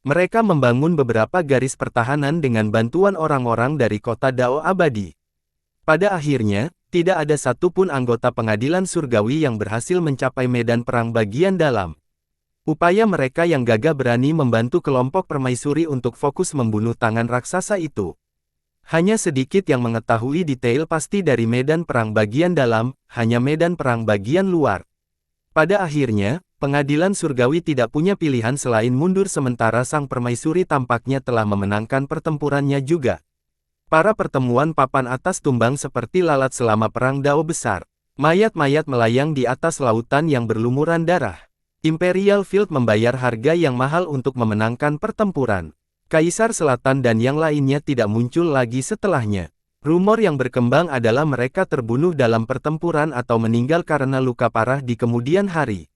Mereka membangun beberapa garis pertahanan dengan bantuan orang-orang dari kota Dao Abadi. Pada akhirnya, tidak ada satupun anggota pengadilan surgawi yang berhasil mencapai medan perang bagian dalam. Upaya mereka yang gagah berani membantu kelompok permaisuri untuk fokus membunuh tangan raksasa itu. Hanya sedikit yang mengetahui detail pasti dari medan perang bagian dalam, hanya medan perang bagian luar. Pada akhirnya, pengadilan surgawi tidak punya pilihan selain mundur sementara sang permaisuri tampaknya telah memenangkan pertempurannya juga. Para pertemuan papan atas tumbang seperti lalat selama perang Dao besar. Mayat-mayat melayang di atas lautan yang berlumuran darah. Imperial Field membayar harga yang mahal untuk memenangkan pertempuran. Kaisar Selatan dan yang lainnya tidak muncul lagi setelahnya. Rumor yang berkembang adalah mereka terbunuh dalam pertempuran atau meninggal karena luka parah di kemudian hari.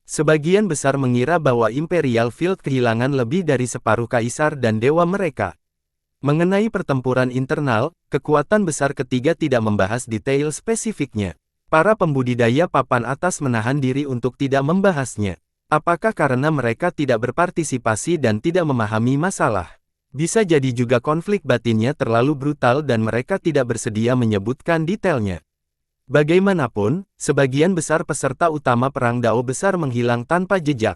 Sebagian besar mengira bahwa Imperial Field kehilangan lebih dari separuh kaisar dan dewa mereka. Mengenai pertempuran internal, kekuatan besar ketiga tidak membahas detail spesifiknya. Para pembudidaya papan atas menahan diri untuk tidak membahasnya. Apakah karena mereka tidak berpartisipasi dan tidak memahami masalah? Bisa jadi juga konflik batinnya terlalu brutal dan mereka tidak bersedia menyebutkan detailnya. Bagaimanapun, sebagian besar peserta utama perang Dao besar menghilang tanpa jejak.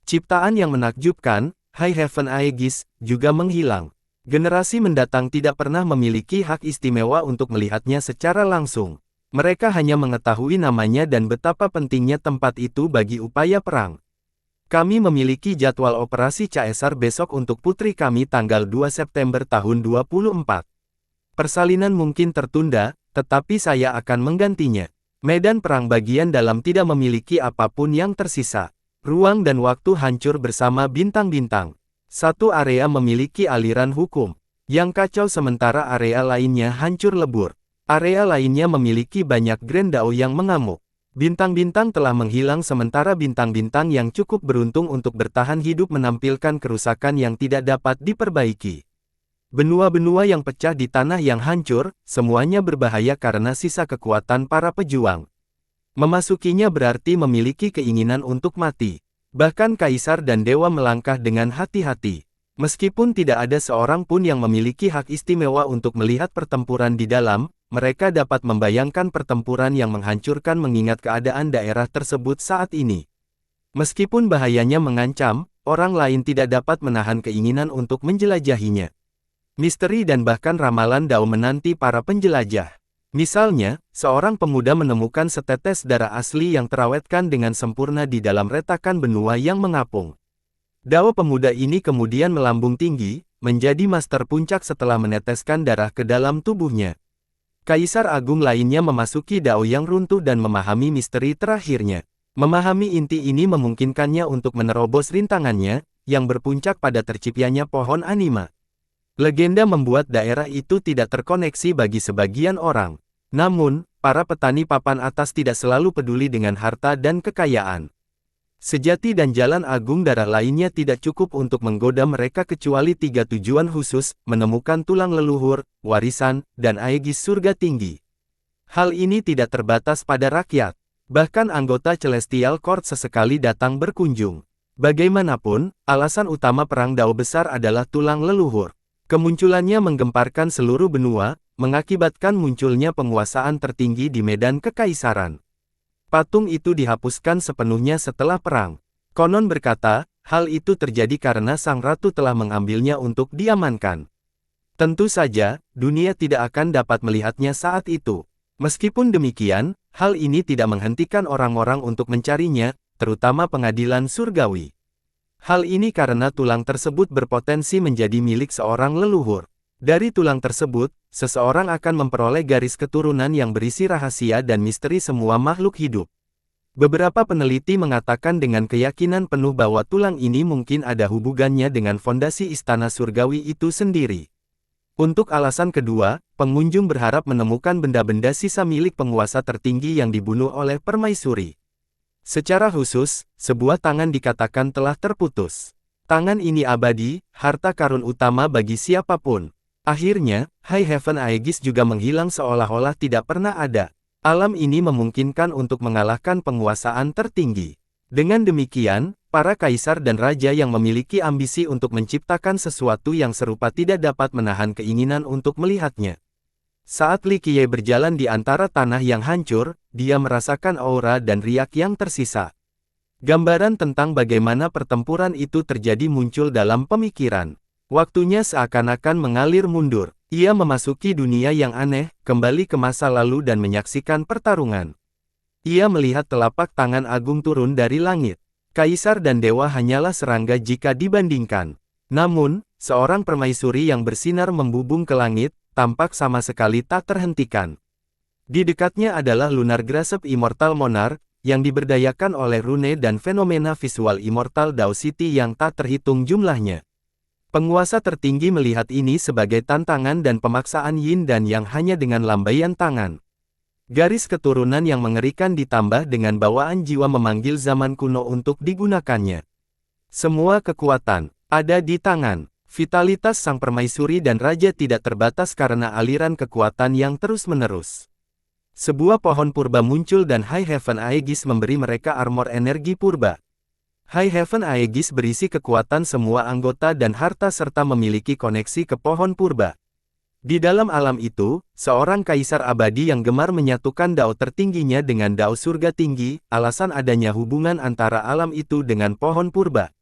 Ciptaan yang menakjubkan, High Heaven Aegis, juga menghilang. Generasi mendatang tidak pernah memiliki hak istimewa untuk melihatnya secara langsung. Mereka hanya mengetahui namanya dan betapa pentingnya tempat itu bagi upaya perang. Kami memiliki jadwal operasi Caesar besok untuk putri kami tanggal 2 September tahun 24. Persalinan mungkin tertunda, tetapi saya akan menggantinya. Medan perang bagian dalam tidak memiliki apapun yang tersisa. Ruang dan waktu hancur bersama bintang-bintang. Satu area memiliki aliran hukum yang kacau sementara area lainnya hancur lebur. Area lainnya memiliki banyak Grand Dao yang mengamuk. Bintang-bintang telah menghilang sementara bintang-bintang yang cukup beruntung untuk bertahan hidup menampilkan kerusakan yang tidak dapat diperbaiki. Benua-benua yang pecah di tanah yang hancur, semuanya berbahaya karena sisa kekuatan para pejuang. Memasukinya berarti memiliki keinginan untuk mati. Bahkan kaisar dan dewa melangkah dengan hati-hati. Meskipun tidak ada seorang pun yang memiliki hak istimewa untuk melihat pertempuran di dalam, mereka dapat membayangkan pertempuran yang menghancurkan mengingat keadaan daerah tersebut saat ini. Meskipun bahayanya mengancam, orang lain tidak dapat menahan keinginan untuk menjelajahinya. Misteri dan bahkan ramalan Dao menanti para penjelajah. Misalnya, seorang pemuda menemukan setetes darah asli yang terawetkan dengan sempurna di dalam retakan benua yang mengapung. Dao pemuda ini kemudian melambung tinggi, menjadi master puncak setelah meneteskan darah ke dalam tubuhnya. Kaisar Agung lainnya memasuki Dao yang runtuh dan memahami misteri terakhirnya. Memahami inti ini memungkinkannya untuk menerobos rintangannya, yang berpuncak pada terciptanya pohon anima. Legenda membuat daerah itu tidak terkoneksi bagi sebagian orang. Namun, para petani papan atas tidak selalu peduli dengan harta dan kekayaan. Sejati dan jalan agung darah lainnya tidak cukup untuk menggoda mereka kecuali 3 tujuan khusus, menemukan tulang leluhur, warisan, dan aegis surga tinggi. Hal ini tidak terbatas pada rakyat. Bahkan anggota Celestial Court sesekali datang berkunjung. Bagaimanapun, alasan utama perang Dao besar adalah tulang leluhur. Kemunculannya menggemparkan seluruh benua, mengakibatkan munculnya penguasaan tertinggi di medan kekaisaran. Patung itu dihapuskan sepenuhnya setelah perang. Konon berkata, hal itu terjadi karena sang ratu telah mengambilnya untuk diamankan. Tentu saja, dunia tidak akan dapat melihatnya saat itu. Meskipun demikian, hal ini tidak menghentikan orang-orang untuk mencarinya, terutama pengadilan surgawi. Hal ini karena tulang tersebut berpotensi menjadi milik seorang leluhur. Dari tulang tersebut, seseorang akan memperoleh garis keturunan yang berisi rahasia dan misteri semua makhluk hidup. Beberapa peneliti mengatakan dengan keyakinan penuh bahwa tulang ini mungkin ada hubungannya dengan fondasi istana surgawi itu sendiri. Untuk alasan kedua, pengunjung berharap menemukan benda-benda sisa milik penguasa tertinggi yang dibunuh oleh permaisuri. Secara khusus, sebuah tangan dikatakan telah terputus. Tangan ini abadi, harta karun utama bagi siapapun. Akhirnya, High Heaven Aegis juga menghilang seolah-olah tidak pernah ada. Alam ini memungkinkan untuk mengalahkan penguasaan tertinggi. Dengan demikian, Para kaisar dan raja yang memiliki ambisi untuk menciptakan sesuatu yang serupa tidak dapat menahan keinginan untuk melihatnya. Saat Li Qiye berjalan di antara tanah yang hancur, dia merasakan aura dan riak yang tersisa. Gambaran tentang bagaimana pertempuran itu terjadi muncul dalam pemikiran. Waktunya seakan-akan mengalir mundur. Ia memasuki dunia yang aneh, kembali ke masa lalu dan menyaksikan pertarungan. Ia melihat telapak tangan agung turun dari langit. Kaisar dan dewa hanyalah serangga jika dibandingkan. Namun, seorang permaisuri yang bersinar membubung ke langit, tampak sama sekali tak terhentikan. Di dekatnya adalah Lunar Grasp Immortal Monarch, yang diberdayakan oleh rune dan fenomena visual Immortal Dao City yang tak terhitung jumlahnya. Penguasa tertinggi melihat ini sebagai tantangan dan pemaksaan yin dan yang hanya dengan lambaian tangan. Garis keturunan yang mengerikan ditambah dengan bawaan jiwa memanggil zaman kuno untuk digunakannya. Semua kekuatan ada di tangan. Vitalitas sang permaisuri dan raja tidak terbatas karena aliran kekuatan yang terus-menerus. Sebuah pohon purba muncul dan High Heaven Aegis memberi mereka armor energi purba. High Heaven Aegis berisi kekuatan semua anggota dan harta serta memiliki koneksi ke pohon purba. Di dalam alam itu, seorang kaisar abadi yang gemar menyatukan dao tertingginya dengan dao surga tinggi, alasan adanya hubungan antara alam itu dengan pohon purba.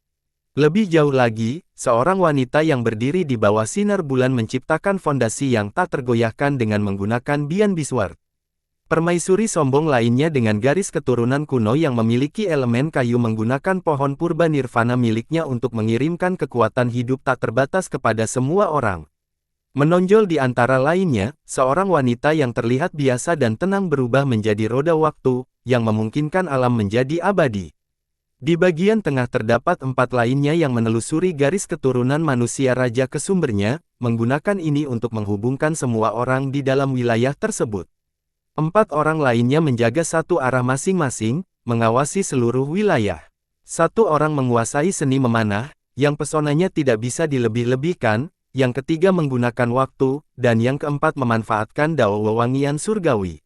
Lebih jauh lagi, seorang wanita yang berdiri di bawah sinar bulan menciptakan fondasi yang tak tergoyahkan dengan menggunakan Bian Biswar. Permaisuri sombong lainnya dengan garis keturunan kuno yang memiliki elemen kayu menggunakan pohon purba nirvana miliknya untuk mengirimkan kekuatan hidup tak terbatas kepada semua orang. Menonjol di antara lainnya, seorang wanita yang terlihat biasa dan tenang berubah menjadi roda waktu, yang memungkinkan alam menjadi abadi. Di bagian tengah terdapat 4 lainnya yang menelusuri garis keturunan manusia raja ke sumbernya, menggunakan ini untuk menghubungkan semua orang di dalam wilayah tersebut. 4 orang lainnya menjaga satu arah masing-masing, mengawasi seluruh wilayah. 1 orang menguasai seni memanah, yang pesonanya tidak bisa dilebih-lebihkan, yang ketiga menggunakan waktu, dan yang keempat memanfaatkan dao wewangian surgawi.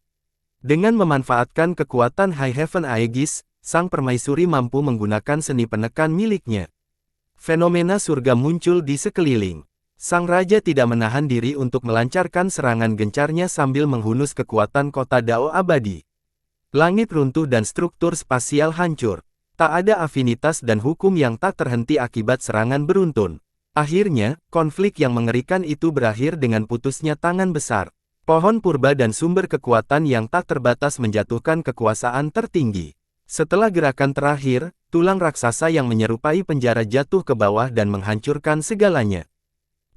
Dengan memanfaatkan kekuatan High Heaven Aegis, sang permaisuri mampu menggunakan seni penekan miliknya. Fenomena surga muncul di sekeliling. Sang raja tidak menahan diri untuk melancarkan serangan gencarnya sambil menghunus kekuatan kota dao abadi. Langit runtuh dan struktur spasial hancur. Tak ada afinitas dan hukum yang tak terhenti akibat serangan beruntun. Akhirnya, konflik yang mengerikan itu berakhir dengan putusnya tangan besar. Pohon purba dan sumber kekuatan yang tak terbatas menjatuhkan kekuasaan tertinggi. Setelah gerakan terakhir, tulang raksasa yang menyerupai penjara jatuh ke bawah dan menghancurkan segalanya.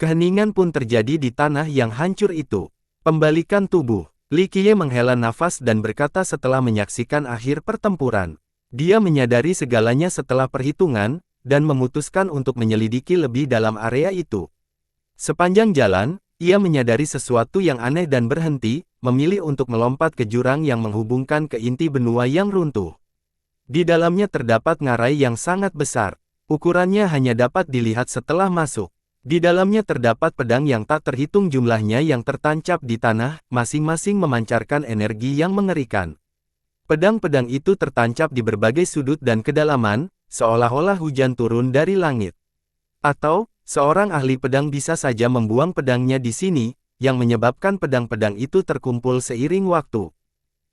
Keheningan pun terjadi di tanah yang hancur itu. Pembalikan tubuh. Li Qiye menghela nafas dan berkata setelah menyaksikan akhir pertempuran. Dia menyadari segalanya setelah perhitungan, dan memutuskan untuk menyelidiki lebih dalam area itu. Sepanjang jalan, ia menyadari sesuatu yang aneh dan berhenti, memilih untuk melompat ke jurang yang menghubungkan ke inti benua yang runtuh. Di dalamnya terdapat ngarai yang sangat besar. Ukurannya hanya dapat dilihat setelah masuk. Di dalamnya terdapat pedang yang tak terhitung jumlahnya yang tertancap di tanah, masing-masing memancarkan energi yang mengerikan. Pedang-pedang itu tertancap di berbagai sudut dan kedalaman, seolah-olah hujan turun dari langit. Atau, seorang ahli pedang bisa saja membuang pedangnya di sini, yang menyebabkan pedang-pedang itu terkumpul seiring waktu.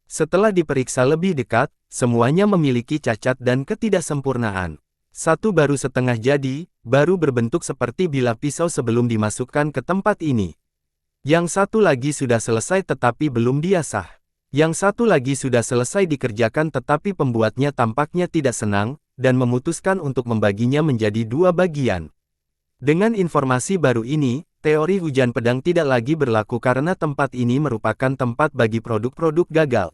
Setelah diperiksa lebih dekat, semuanya memiliki cacat dan ketidaksempurnaan. Satu baru setengah jadi, baru berbentuk seperti bilah pisau sebelum dimasukkan ke tempat ini. Yang satu lagi sudah selesai tetapi belum diasah. Yang satu lagi sudah selesai dikerjakan tetapi pembuatnya tampaknya tidak senang, dan memutuskan untuk membaginya menjadi 2 bagian. Dengan informasi baru ini, teori hujan pedang tidak lagi berlaku karena tempat ini merupakan tempat bagi produk-produk gagal.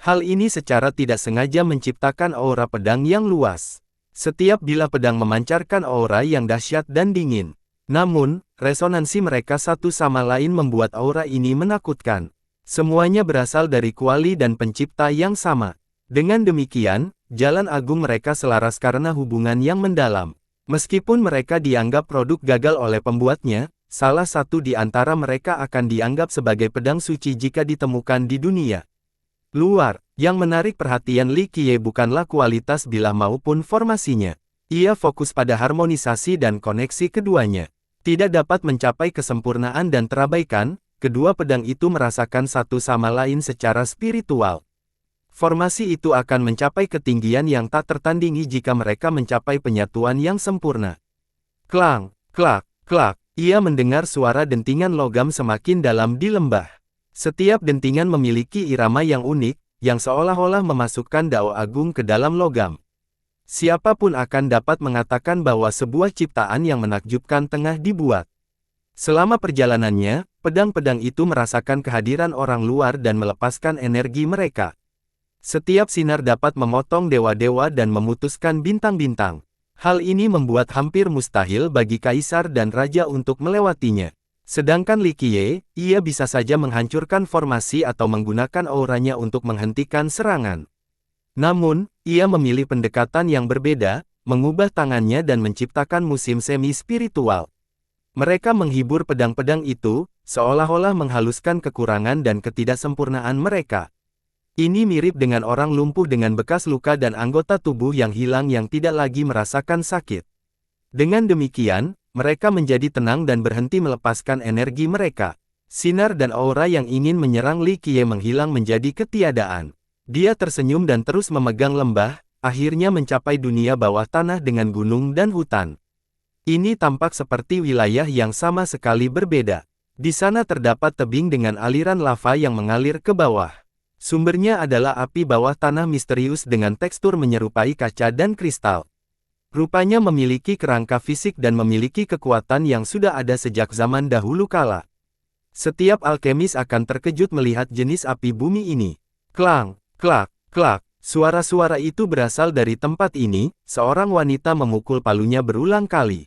Hal ini secara tidak sengaja menciptakan aura pedang yang luas. Setiap bilah pedang memancarkan aura yang dahsyat dan dingin. Namun, resonansi mereka satu sama lain membuat aura ini menakutkan. Semuanya berasal dari kuali dan pencipta yang sama. Dengan demikian, jalan agung mereka selaras karena hubungan yang mendalam. Meskipun mereka dianggap produk gagal oleh pembuatnya, salah satu di antara mereka akan dianggap sebagai pedang suci jika ditemukan di dunia luar. Yang menarik perhatian Li Qiye bukanlah kualitas bilah maupun formasinya. Ia fokus pada harmonisasi dan koneksi keduanya. Tidak dapat mencapai kesempurnaan dan terabaikan, kedua pedang itu merasakan satu sama lain secara spiritual. Formasi itu akan mencapai ketinggian yang tak tertandingi jika mereka mencapai penyatuan yang sempurna. Klang, klak, klak, ia mendengar suara dentingan logam semakin dalam di lembah. Setiap dentingan memiliki irama yang unik, yang seolah-olah memasukkan dao agung ke dalam logam. Siapapun akan dapat mengatakan bahwa sebuah ciptaan yang menakjubkan tengah dibuat. Selama perjalanannya, pedang-pedang itu merasakan kehadiran orang luar dan melepaskan energi mereka. Setiap sinar dapat memotong dewa-dewa dan memutuskan bintang-bintang. Hal ini membuat hampir mustahil bagi kaisar dan raja untuk melewatinya. Sedangkan Li Qiye, ia bisa saja menghancurkan formasi atau menggunakan auranya untuk menghentikan serangan. Namun, ia memilih pendekatan yang berbeda, mengubah tangannya dan menciptakan musim semi-spiritual. Mereka menghibur pedang-pedang itu, seolah-olah menghaluskan kekurangan dan ketidaksempurnaan mereka. Ini mirip dengan orang lumpuh dengan bekas luka dan anggota tubuh yang hilang yang tidak lagi merasakan sakit. Dengan demikian, mereka menjadi tenang dan berhenti melepaskan energi mereka. Sinar dan aura yang ingin menyerang Li Qiye menghilang menjadi ketiadaan. Dia tersenyum dan terus memegang lembah, akhirnya mencapai dunia bawah tanah dengan gunung dan hutan. Ini tampak seperti wilayah yang sama sekali berbeda. Di sana terdapat tebing dengan aliran lava yang mengalir ke bawah. Sumbernya adalah api bawah tanah misterius dengan tekstur menyerupai kaca dan kristal. Rupanya memiliki kerangka fisik dan memiliki kekuatan yang sudah ada sejak zaman dahulu kala. Setiap alkemis akan terkejut melihat jenis api bumi ini. Klang! Klak, klak, suara-suara itu berasal dari tempat ini, seorang wanita memukul palunya berulang kali.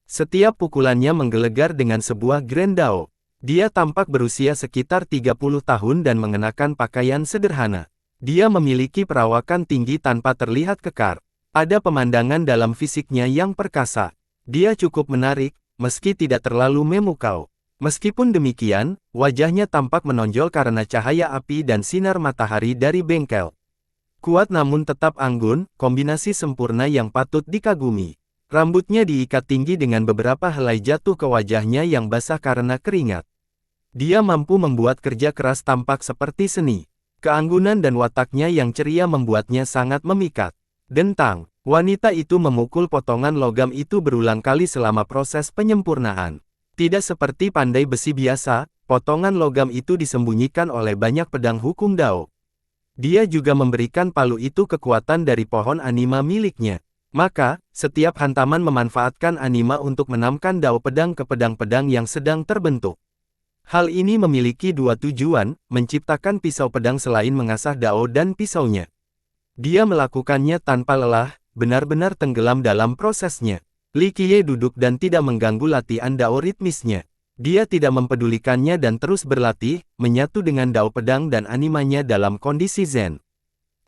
Setiap pukulannya menggelegar dengan sebuah Grand Dao. Dia tampak berusia sekitar 30 tahun dan mengenakan pakaian sederhana. Dia memiliki perawakan tinggi tanpa terlihat kekar. Ada pemandangan dalam fisiknya yang perkasa. Dia cukup menarik, meski tidak terlalu memukau. Meskipun demikian, wajahnya tampak menonjol karena cahaya api dan sinar matahari dari bengkel. Kuat namun tetap anggun, kombinasi sempurna yang patut dikagumi. Rambutnya diikat tinggi dengan beberapa helai jatuh ke wajahnya yang basah karena keringat. Dia mampu membuat kerja keras tampak seperti seni. Keanggunan dan wataknya yang ceria membuatnya sangat memikat. Dentang, wanita itu memukul potongan logam itu berulang kali selama proses penyempurnaan. Tidak seperti pandai besi biasa, potongan logam itu disembunyikan oleh banyak pedang hukum Dao. Dia juga memberikan palu itu kekuatan dari pohon anima miliknya. Maka, setiap hantaman memanfaatkan anima untuk menamkan Dao pedang ke pedang-pedang yang sedang terbentuk. Hal ini memiliki dua tujuan, menciptakan pisau pedang selain mengasah Dao dan pisaunya. Dia melakukannya tanpa lelah, benar-benar tenggelam dalam prosesnya. Li Qiye duduk dan tidak mengganggu latihan Dao ritmisnya. Dia tidak mempedulikannya dan terus berlatih, menyatu dengan Dao pedang dan animanya dalam kondisi zen.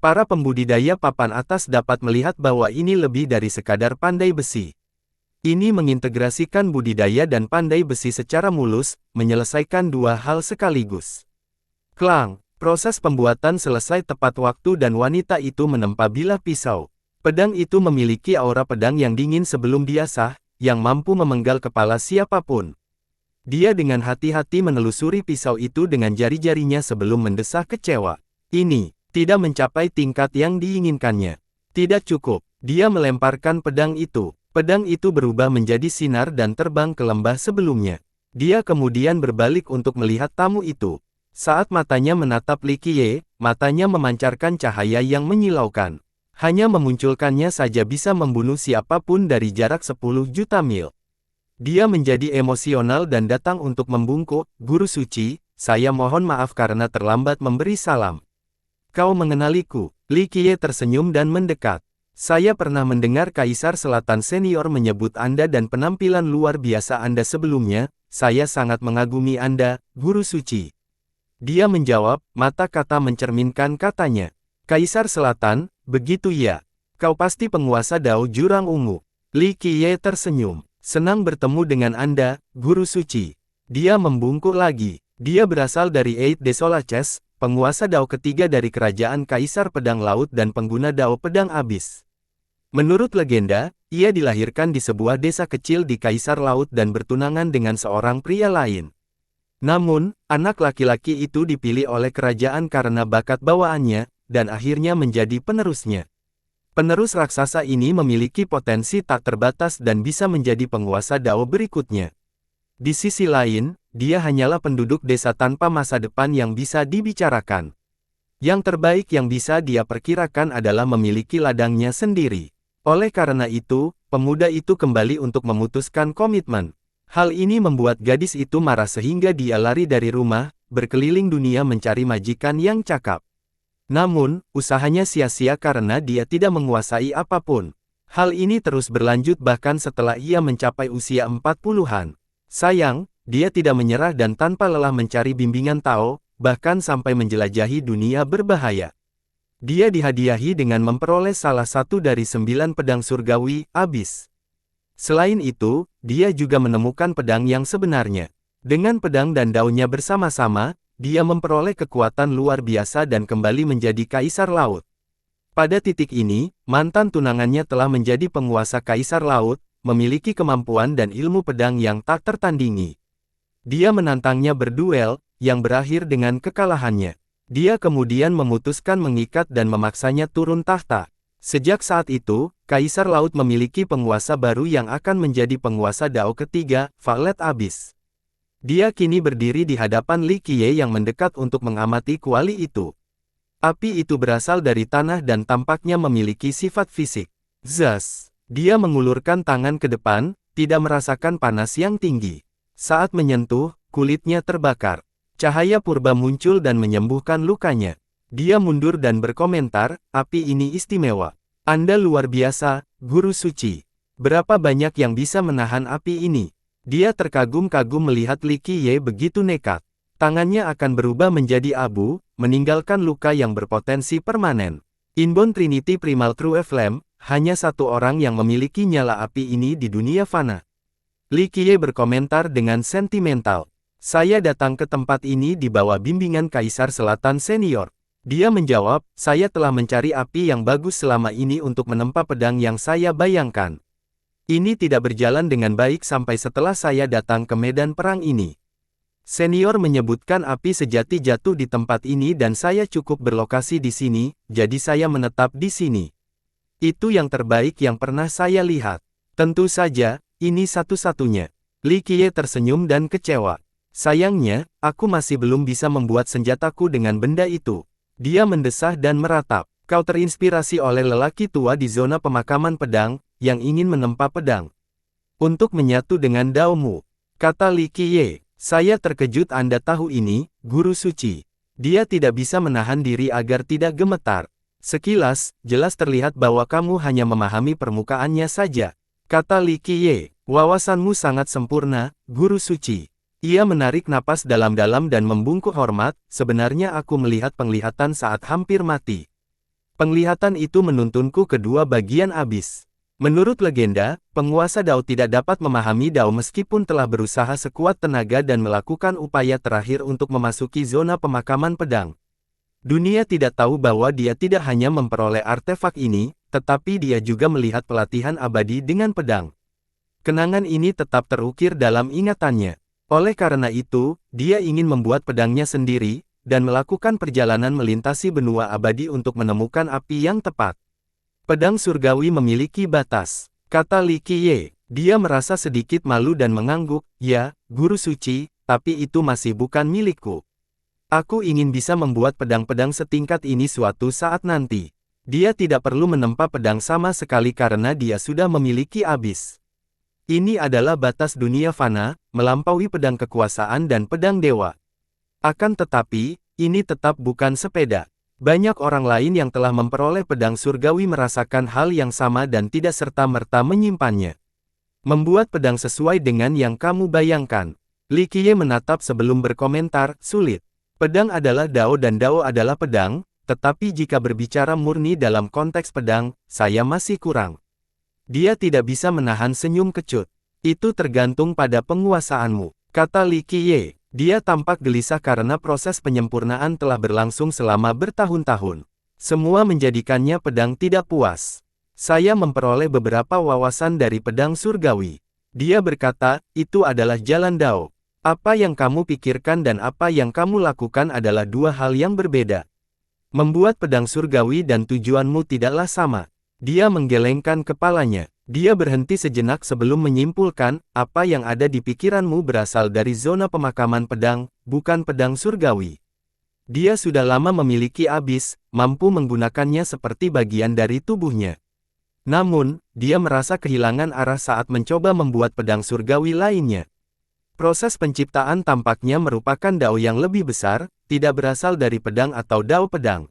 Para pembudidaya papan atas dapat melihat bahwa ini lebih dari sekadar pandai besi. Ini mengintegrasikan budidaya dan pandai besi secara mulus, menyelesaikan dua hal sekaligus. Klang, proses pembuatan selesai tepat waktu dan wanita itu menempa bilah pisau. Pedang itu memiliki aura pedang yang dingin sebelum diasah, yang mampu memenggal kepala siapapun. Dia dengan hati-hati menelusuri pisau itu dengan jari-jarinya sebelum mendesah kecewa. Ini tidak mencapai tingkat yang diinginkannya. Tidak cukup, dia melemparkan pedang itu. Pedang itu berubah menjadi sinar dan terbang ke lembah sebelumnya. Dia kemudian berbalik untuk melihat tamu itu. Saat matanya menatap Li Qiye, matanya memancarkan cahaya yang menyilaukan. Hanya memunculkannya saja bisa membunuh siapapun dari jarak 10 juta mil. Dia menjadi emosional dan datang untuk membungkuk, "Guru suci, saya mohon maaf karena terlambat memberi salam." "Kau mengenaliku?" Li Qiye tersenyum dan mendekat. "Saya pernah mendengar Kaisar Selatan Senior menyebut Anda dan penampilan luar biasa Anda sebelumnya. Saya sangat mengagumi Anda, Guru suci." Dia menjawab, mata kata mencerminkan katanya. "Kaisar Selatan, begitu ya? Kau pasti penguasa Dao Jurang Ungu." Li Qiye tersenyum. "Senang bertemu dengan Anda, Guru Suci." Dia membungkuk lagi. Dia berasal dari Eight Desolaces, penguasa Dao ketiga dari kerajaan Kaisar Pedang Laut dan pengguna Dao Pedang Abis. Menurut legenda, Ia dilahirkan di sebuah desa kecil di Kaisar Laut dan bertunangan dengan seorang pria lain. Namun, anak laki-laki itu dipilih oleh kerajaan karena bakat bawaannya, dan akhirnya menjadi penerusnya. Penerus raksasa ini memiliki potensi tak terbatas dan bisa menjadi penguasa Dao berikutnya. Di sisi lain, dia hanyalah penduduk desa tanpa masa depan yang bisa dibicarakan. Yang terbaik yang bisa dia perkirakan adalah memiliki ladangnya sendiri. Oleh karena itu, pemuda itu kembali untuk memutuskan komitmen. Hal ini membuat gadis itu marah sehingga dia lari dari rumah, berkeliling dunia mencari majikan yang cakap. Namun, usahanya sia-sia karena dia tidak menguasai apapun. Hal ini terus berlanjut bahkan setelah ia mencapai usia 40-an. Sayang, dia tidak menyerah dan tanpa lelah mencari bimbingan Tao, bahkan sampai menjelajahi dunia berbahaya. Dia dihadiahi dengan memperoleh salah satu dari 9 pedang surgawi, Abyss. Selain itu, dia juga menemukan pedang yang sebenarnya. Dengan pedang dan daunnya bersama-sama, dia memperoleh kekuatan luar biasa dan kembali menjadi Kaisar Laut. Pada titik ini, mantan tunangannya telah menjadi penguasa Kaisar Laut, memiliki kemampuan dan ilmu pedang yang tak tertandingi. Dia menantangnya berduel, yang berakhir dengan kekalahannya. Dia kemudian memutuskan mengikat dan memaksanya turun tahta. Sejak saat itu, Kaisar Laut memiliki penguasa baru yang akan menjadi penguasa Dao ketiga, Valet Abyss. Dia kini berdiri di hadapan Li Qiye yang mendekat untuk mengamati kuali itu. Api itu berasal dari tanah dan tampaknya memiliki sifat fisik. Zas! Dia mengulurkan tangan ke depan, tidak merasakan panas yang tinggi. Saat menyentuh, kulitnya terbakar. Cahaya purba muncul dan menyembuhkan lukanya. Dia mundur dan berkomentar, api ini istimewa. Anda luar biasa, Guru Suci. Berapa banyak yang bisa menahan api ini? Dia terkagum-kagum melihat Li Qiye begitu nekat. Tangannya akan berubah menjadi abu, meninggalkan luka yang berpotensi permanen. Inborn Trinity Primal True Flame, hanya satu orang yang memiliki nyala api ini di dunia fana. Li Qiye berkomentar dengan sentimental. Saya datang ke tempat ini di bawah bimbingan Kaisar Selatan Senior. Dia menjawab, saya telah mencari api yang bagus selama ini untuk menempa pedang yang saya bayangkan. Ini tidak berjalan dengan baik sampai setelah saya datang ke medan perang ini. Senior menyebutkan api sejati jatuh di tempat ini dan saya cukup berlokasi di sini, jadi saya menetap di sini. Itu yang terbaik yang pernah saya lihat. Tentu saja, ini satu-satunya. Li Qiye tersenyum dan kecewa. Sayangnya, aku masih belum bisa membuat senjataku dengan benda itu. Dia mendesah dan meratap. Kau terinspirasi oleh lelaki tua di zona pemakaman pedang, yang ingin menempa pedang. Untuk menyatu dengan daomu, kata Li Qiye. Saya terkejut Anda tahu ini, Guru Suci. Dia tidak bisa menahan diri agar tidak gemetar. Sekilas, jelas terlihat bahwa kamu hanya memahami permukaannya saja. Kata Li Qiye, wawasanmu sangat sempurna, Guru Suci. Ia menarik napas dalam-dalam dan membungkuk hormat, sebenarnya aku melihat penglihatan saat hampir mati. Penglihatan itu menuntunku ke dua bagian Abyss. Menurut legenda, penguasa Dao tidak dapat memahami Dao meskipun telah berusaha sekuat tenaga dan melakukan upaya terakhir untuk memasuki zona pemakaman pedang. Dunia tidak tahu bahwa dia tidak hanya memperoleh artefak ini, tetapi dia juga melihat pelatihan abadi dengan pedang. Kenangan ini tetap terukir dalam ingatannya. Oleh karena itu, dia ingin membuat pedangnya sendiri, dan melakukan perjalanan melintasi benua abadi untuk menemukan api yang tepat. Pedang surgawi memiliki batas, kata Li Qiye. Dia merasa sedikit malu dan mengangguk, ya, Guru Suci, tapi itu masih bukan milikku. Aku ingin bisa membuat pedang-pedang setingkat ini suatu saat nanti. Dia tidak perlu menempa pedang sama sekali karena dia sudah memiliki Abyss. Ini adalah batas dunia fana, melampaui pedang kekuasaan dan pedang dewa. Akan tetapi, ini tetap bukan sepeda. Banyak orang lain yang telah memperoleh pedang surgawi merasakan hal yang sama dan tidak serta-merta menyimpannya. Membuat pedang sesuai dengan yang kamu bayangkan. Li Qiye menatap sebelum berkomentar, sulit. Pedang adalah Dao dan Dao adalah pedang, tetapi jika berbicara murni dalam konteks pedang, saya masih kurang. Dia tidak bisa menahan senyum kecut. Itu tergantung pada penguasaanmu, kata Li Qiye. Dia tampak gelisah karena proses penyempurnaan telah berlangsung selama bertahun-tahun. Semua menjadikannya pedang tidak puas. Saya memperoleh beberapa wawasan dari pedang surgawi. Dia berkata, itu adalah jalan Dao. Apa yang kamu pikirkan dan apa yang kamu lakukan adalah dua hal yang berbeda. Membuat pedang surgawi dan tujuanmu tidaklah sama. Dia menggelengkan kepalanya. Dia berhenti sejenak sebelum menyimpulkan, apa yang ada di pikiranmu berasal dari zona pemakaman pedang, bukan pedang surgawi. Dia sudah lama memiliki abis, mampu menggunakannya seperti bagian dari tubuhnya. Namun, dia merasa kehilangan arah saat mencoba membuat pedang surgawi lainnya. Proses penciptaan tampaknya merupakan dao yang lebih besar, tidak berasal dari pedang atau dao pedang.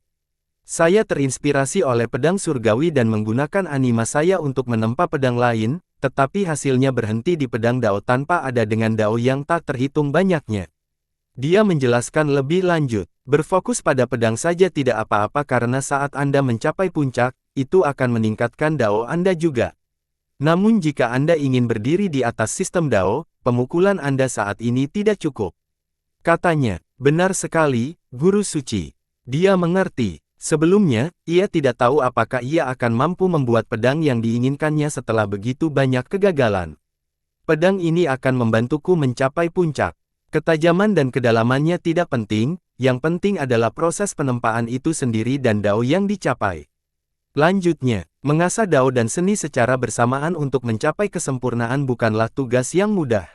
Saya terinspirasi oleh pedang surgawi dan menggunakan anima saya untuk menempa pedang lain, tetapi hasilnya berhenti di pedang dao tanpa ada dengan dao yang tak terhitung banyaknya. Dia menjelaskan lebih lanjut, berfokus pada pedang saja tidak apa-apa karena saat Anda mencapai puncak, itu akan meningkatkan dao Anda juga. Namun jika Anda ingin berdiri di atas sistem dao, pemukulan Anda saat ini tidak cukup. Katanya, benar sekali, Guru Suci. Dia mengerti. Sebelumnya, ia tidak tahu apakah ia akan mampu membuat pedang yang diinginkannya setelah begitu banyak kegagalan. Pedang ini akan membantuku mencapai puncak. Ketajaman dan kedalamannya tidak penting, yang penting adalah proses penempaan itu sendiri dan dao yang dicapai. Lanjutnya, mengasah dao dan seni secara bersamaan untuk mencapai kesempurnaan bukanlah tugas yang mudah.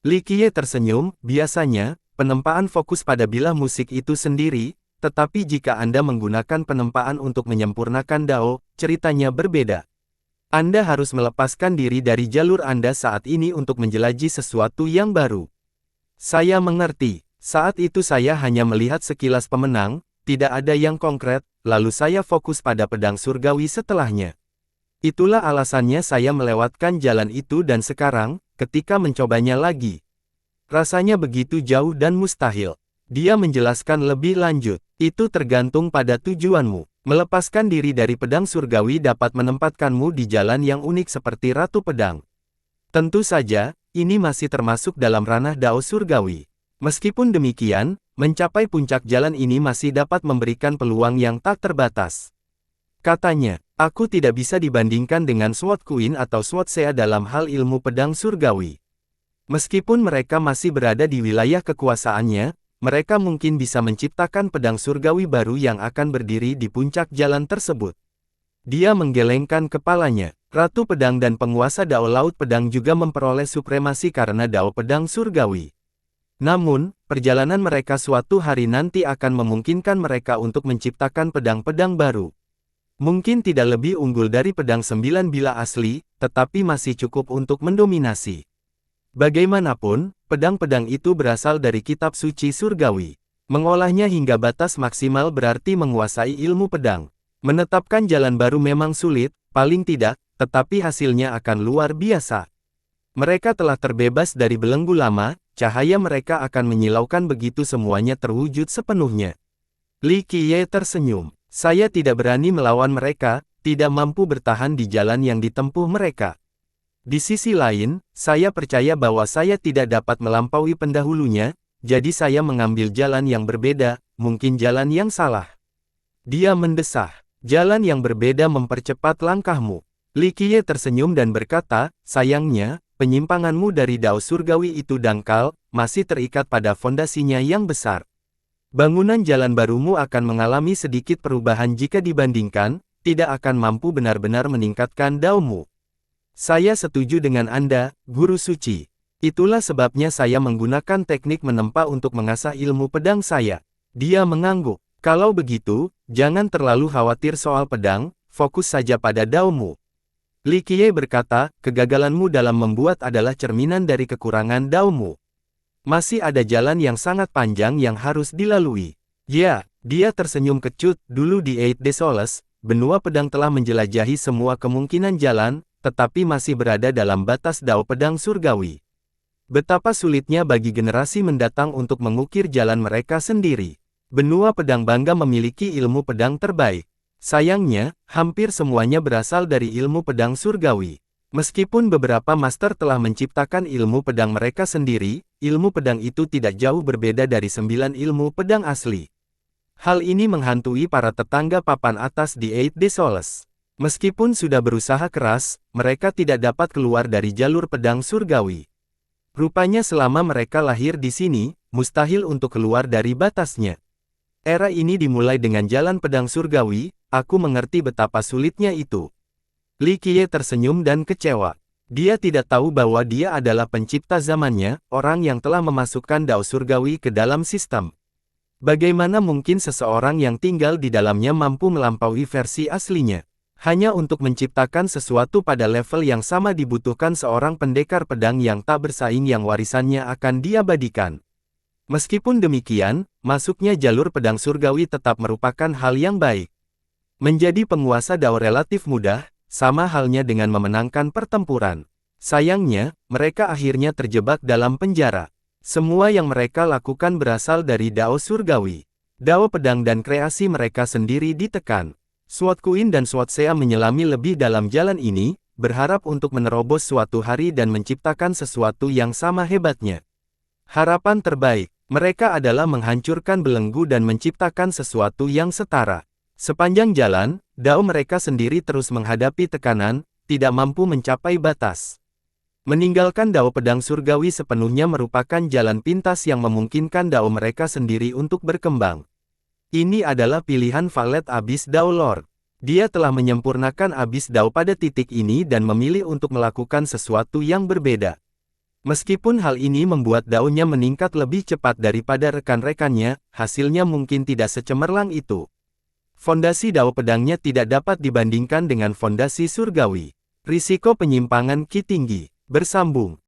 Li Qiye tersenyum, biasanya, penempaan fokus pada bilah musik itu sendiri, tetapi jika Anda menggunakan penempaan untuk menyempurnakan dao, ceritanya berbeda. Anda harus melepaskan diri dari jalur Anda saat ini untuk menjelajahi sesuatu yang baru. Saya mengerti. Saat itu saya hanya melihat sekilas pemenang, tidak ada yang konkret, lalu saya fokus pada pedang surgawi setelahnya. Itulah alasannya saya melewatkan jalan itu dan sekarang, ketika mencobanya lagi, rasanya begitu jauh dan mustahil. Dia menjelaskan lebih lanjut, itu tergantung pada tujuanmu. Melepaskan diri dari pedang surgawi dapat menempatkanmu di jalan yang unik seperti Ratu Pedang. Tentu saja, ini masih termasuk dalam ranah dao surgawi. Meskipun demikian, mencapai puncak jalan ini masih dapat memberikan peluang yang tak terbatas. Katanya, aku tidak bisa dibandingkan dengan Sword Queen atau Sword Sea dalam hal ilmu pedang surgawi. Meskipun mereka masih berada di wilayah kekuasaannya, mereka mungkin bisa menciptakan pedang surgawi baru yang akan berdiri di puncak jalan tersebut. Dia menggelengkan kepalanya. Ratu Pedang dan penguasa Dao Laut Pedang juga memperoleh supremasi karena Dao Pedang surgawi. Namun, perjalanan mereka suatu hari nanti akan memungkinkan mereka untuk menciptakan pedang-pedang baru. Mungkin tidak lebih unggul dari pedang 9 bilah asli, tetapi masih cukup untuk mendominasi. Bagaimanapun, pedang-pedang itu berasal dari kitab suci surgawi. Mengolahnya hingga batas maksimal berarti menguasai ilmu pedang. Menetapkan jalan baru memang sulit, paling tidak, tetapi hasilnya akan luar biasa. Mereka telah terbebas dari belenggu lama, cahaya mereka akan menyilaukan begitu semuanya terwujud sepenuhnya. Li Qiye tersenyum. Saya tidak berani melawan mereka, tidak mampu bertahan di jalan yang ditempuh mereka. Di sisi lain, saya percaya bahwa saya tidak dapat melampaui pendahulunya, jadi saya mengambil jalan yang berbeda, mungkin jalan yang salah. Dia mendesah. Jalan yang berbeda mempercepat langkahmu. Li Qiye tersenyum dan berkata, sayangnya, penyimpanganmu dari dao surgawi itu dangkal, masih terikat pada fondasinya yang besar. Bangunan jalan barumu akan mengalami sedikit perubahan jika dibandingkan, tidak akan mampu benar-benar meningkatkan daomu. Saya setuju dengan Anda, Guru Suci. Itulah sebabnya saya menggunakan teknik menempa untuk mengasah ilmu pedang saya. Dia mengangguk. Kalau begitu, jangan terlalu khawatir soal pedang, fokus saja pada daomu. Li Qiye berkata, kegagalanmu dalam membuat adalah cerminan dari kekurangan daomu. Masih ada jalan yang sangat panjang yang harus dilalui. Ya, dia tersenyum kecut, dulu di Eight Days Solace, benua pedang telah menjelajahi semua kemungkinan jalan, tetapi masih berada dalam batas dao pedang surgawi. Betapa sulitnya bagi generasi mendatang untuk mengukir jalan mereka sendiri. Benua pedang bangga memiliki ilmu pedang terbaik. Sayangnya, hampir semuanya berasal dari ilmu pedang surgawi. Meskipun beberapa master telah menciptakan ilmu pedang mereka sendiri, ilmu pedang itu tidak jauh berbeda dari 9 ilmu pedang asli. Hal ini menghantui para tetangga papan atas di Eight Days Solace. Meskipun sudah berusaha keras, mereka tidak dapat keluar dari jalur pedang surgawi. Rupanya selama mereka lahir di sini, mustahil untuk keluar dari batasnya. Era ini dimulai dengan jalan pedang surgawi, aku mengerti betapa sulitnya itu. Li Qiye tersenyum dan kecewa. Dia tidak tahu bahwa dia adalah pencipta zamannya, orang yang telah memasukkan Dao surgawi ke dalam sistem. Bagaimana mungkin seseorang yang tinggal di dalamnya mampu melampaui versi aslinya? Hanya untuk menciptakan sesuatu pada level yang sama dibutuhkan seorang pendekar pedang yang tak bersaing yang warisannya akan diabadikan. Meskipun demikian, masuknya jalur pedang surgawi tetap merupakan hal yang baik. Menjadi penguasa Dao relatif mudah, sama halnya dengan memenangkan pertempuran. Sayangnya, mereka akhirnya terjebak dalam penjara. Semua yang mereka lakukan berasal dari Dao surgawi. Dao pedang dan kreasi mereka sendiri ditekan. Sword Queen dan Sword Sea menyelami lebih dalam jalan ini, berharap untuk menerobos suatu hari dan menciptakan sesuatu yang sama hebatnya. Harapan terbaik mereka adalah menghancurkan belenggu dan menciptakan sesuatu yang setara. Sepanjang jalan, Dao mereka sendiri terus menghadapi tekanan, tidak mampu mencapai batas. Meninggalkan Dao pedang surgawi sepenuhnya merupakan jalan pintas yang memungkinkan Dao mereka sendiri untuk berkembang. Ini adalah pilihan Valet Abyss Dao Lord. Dia telah menyempurnakan Abyss Dao pada titik ini dan memilih untuk melakukan sesuatu yang berbeda. Meskipun hal ini membuat Dao-nya meningkat lebih cepat daripada rekan-rekannya, hasilnya mungkin tidak secemerlang itu. Fondasi Dao pedangnya tidak dapat dibandingkan dengan fondasi surgawi. Risiko penyimpangan Qi tinggi. Bersambung.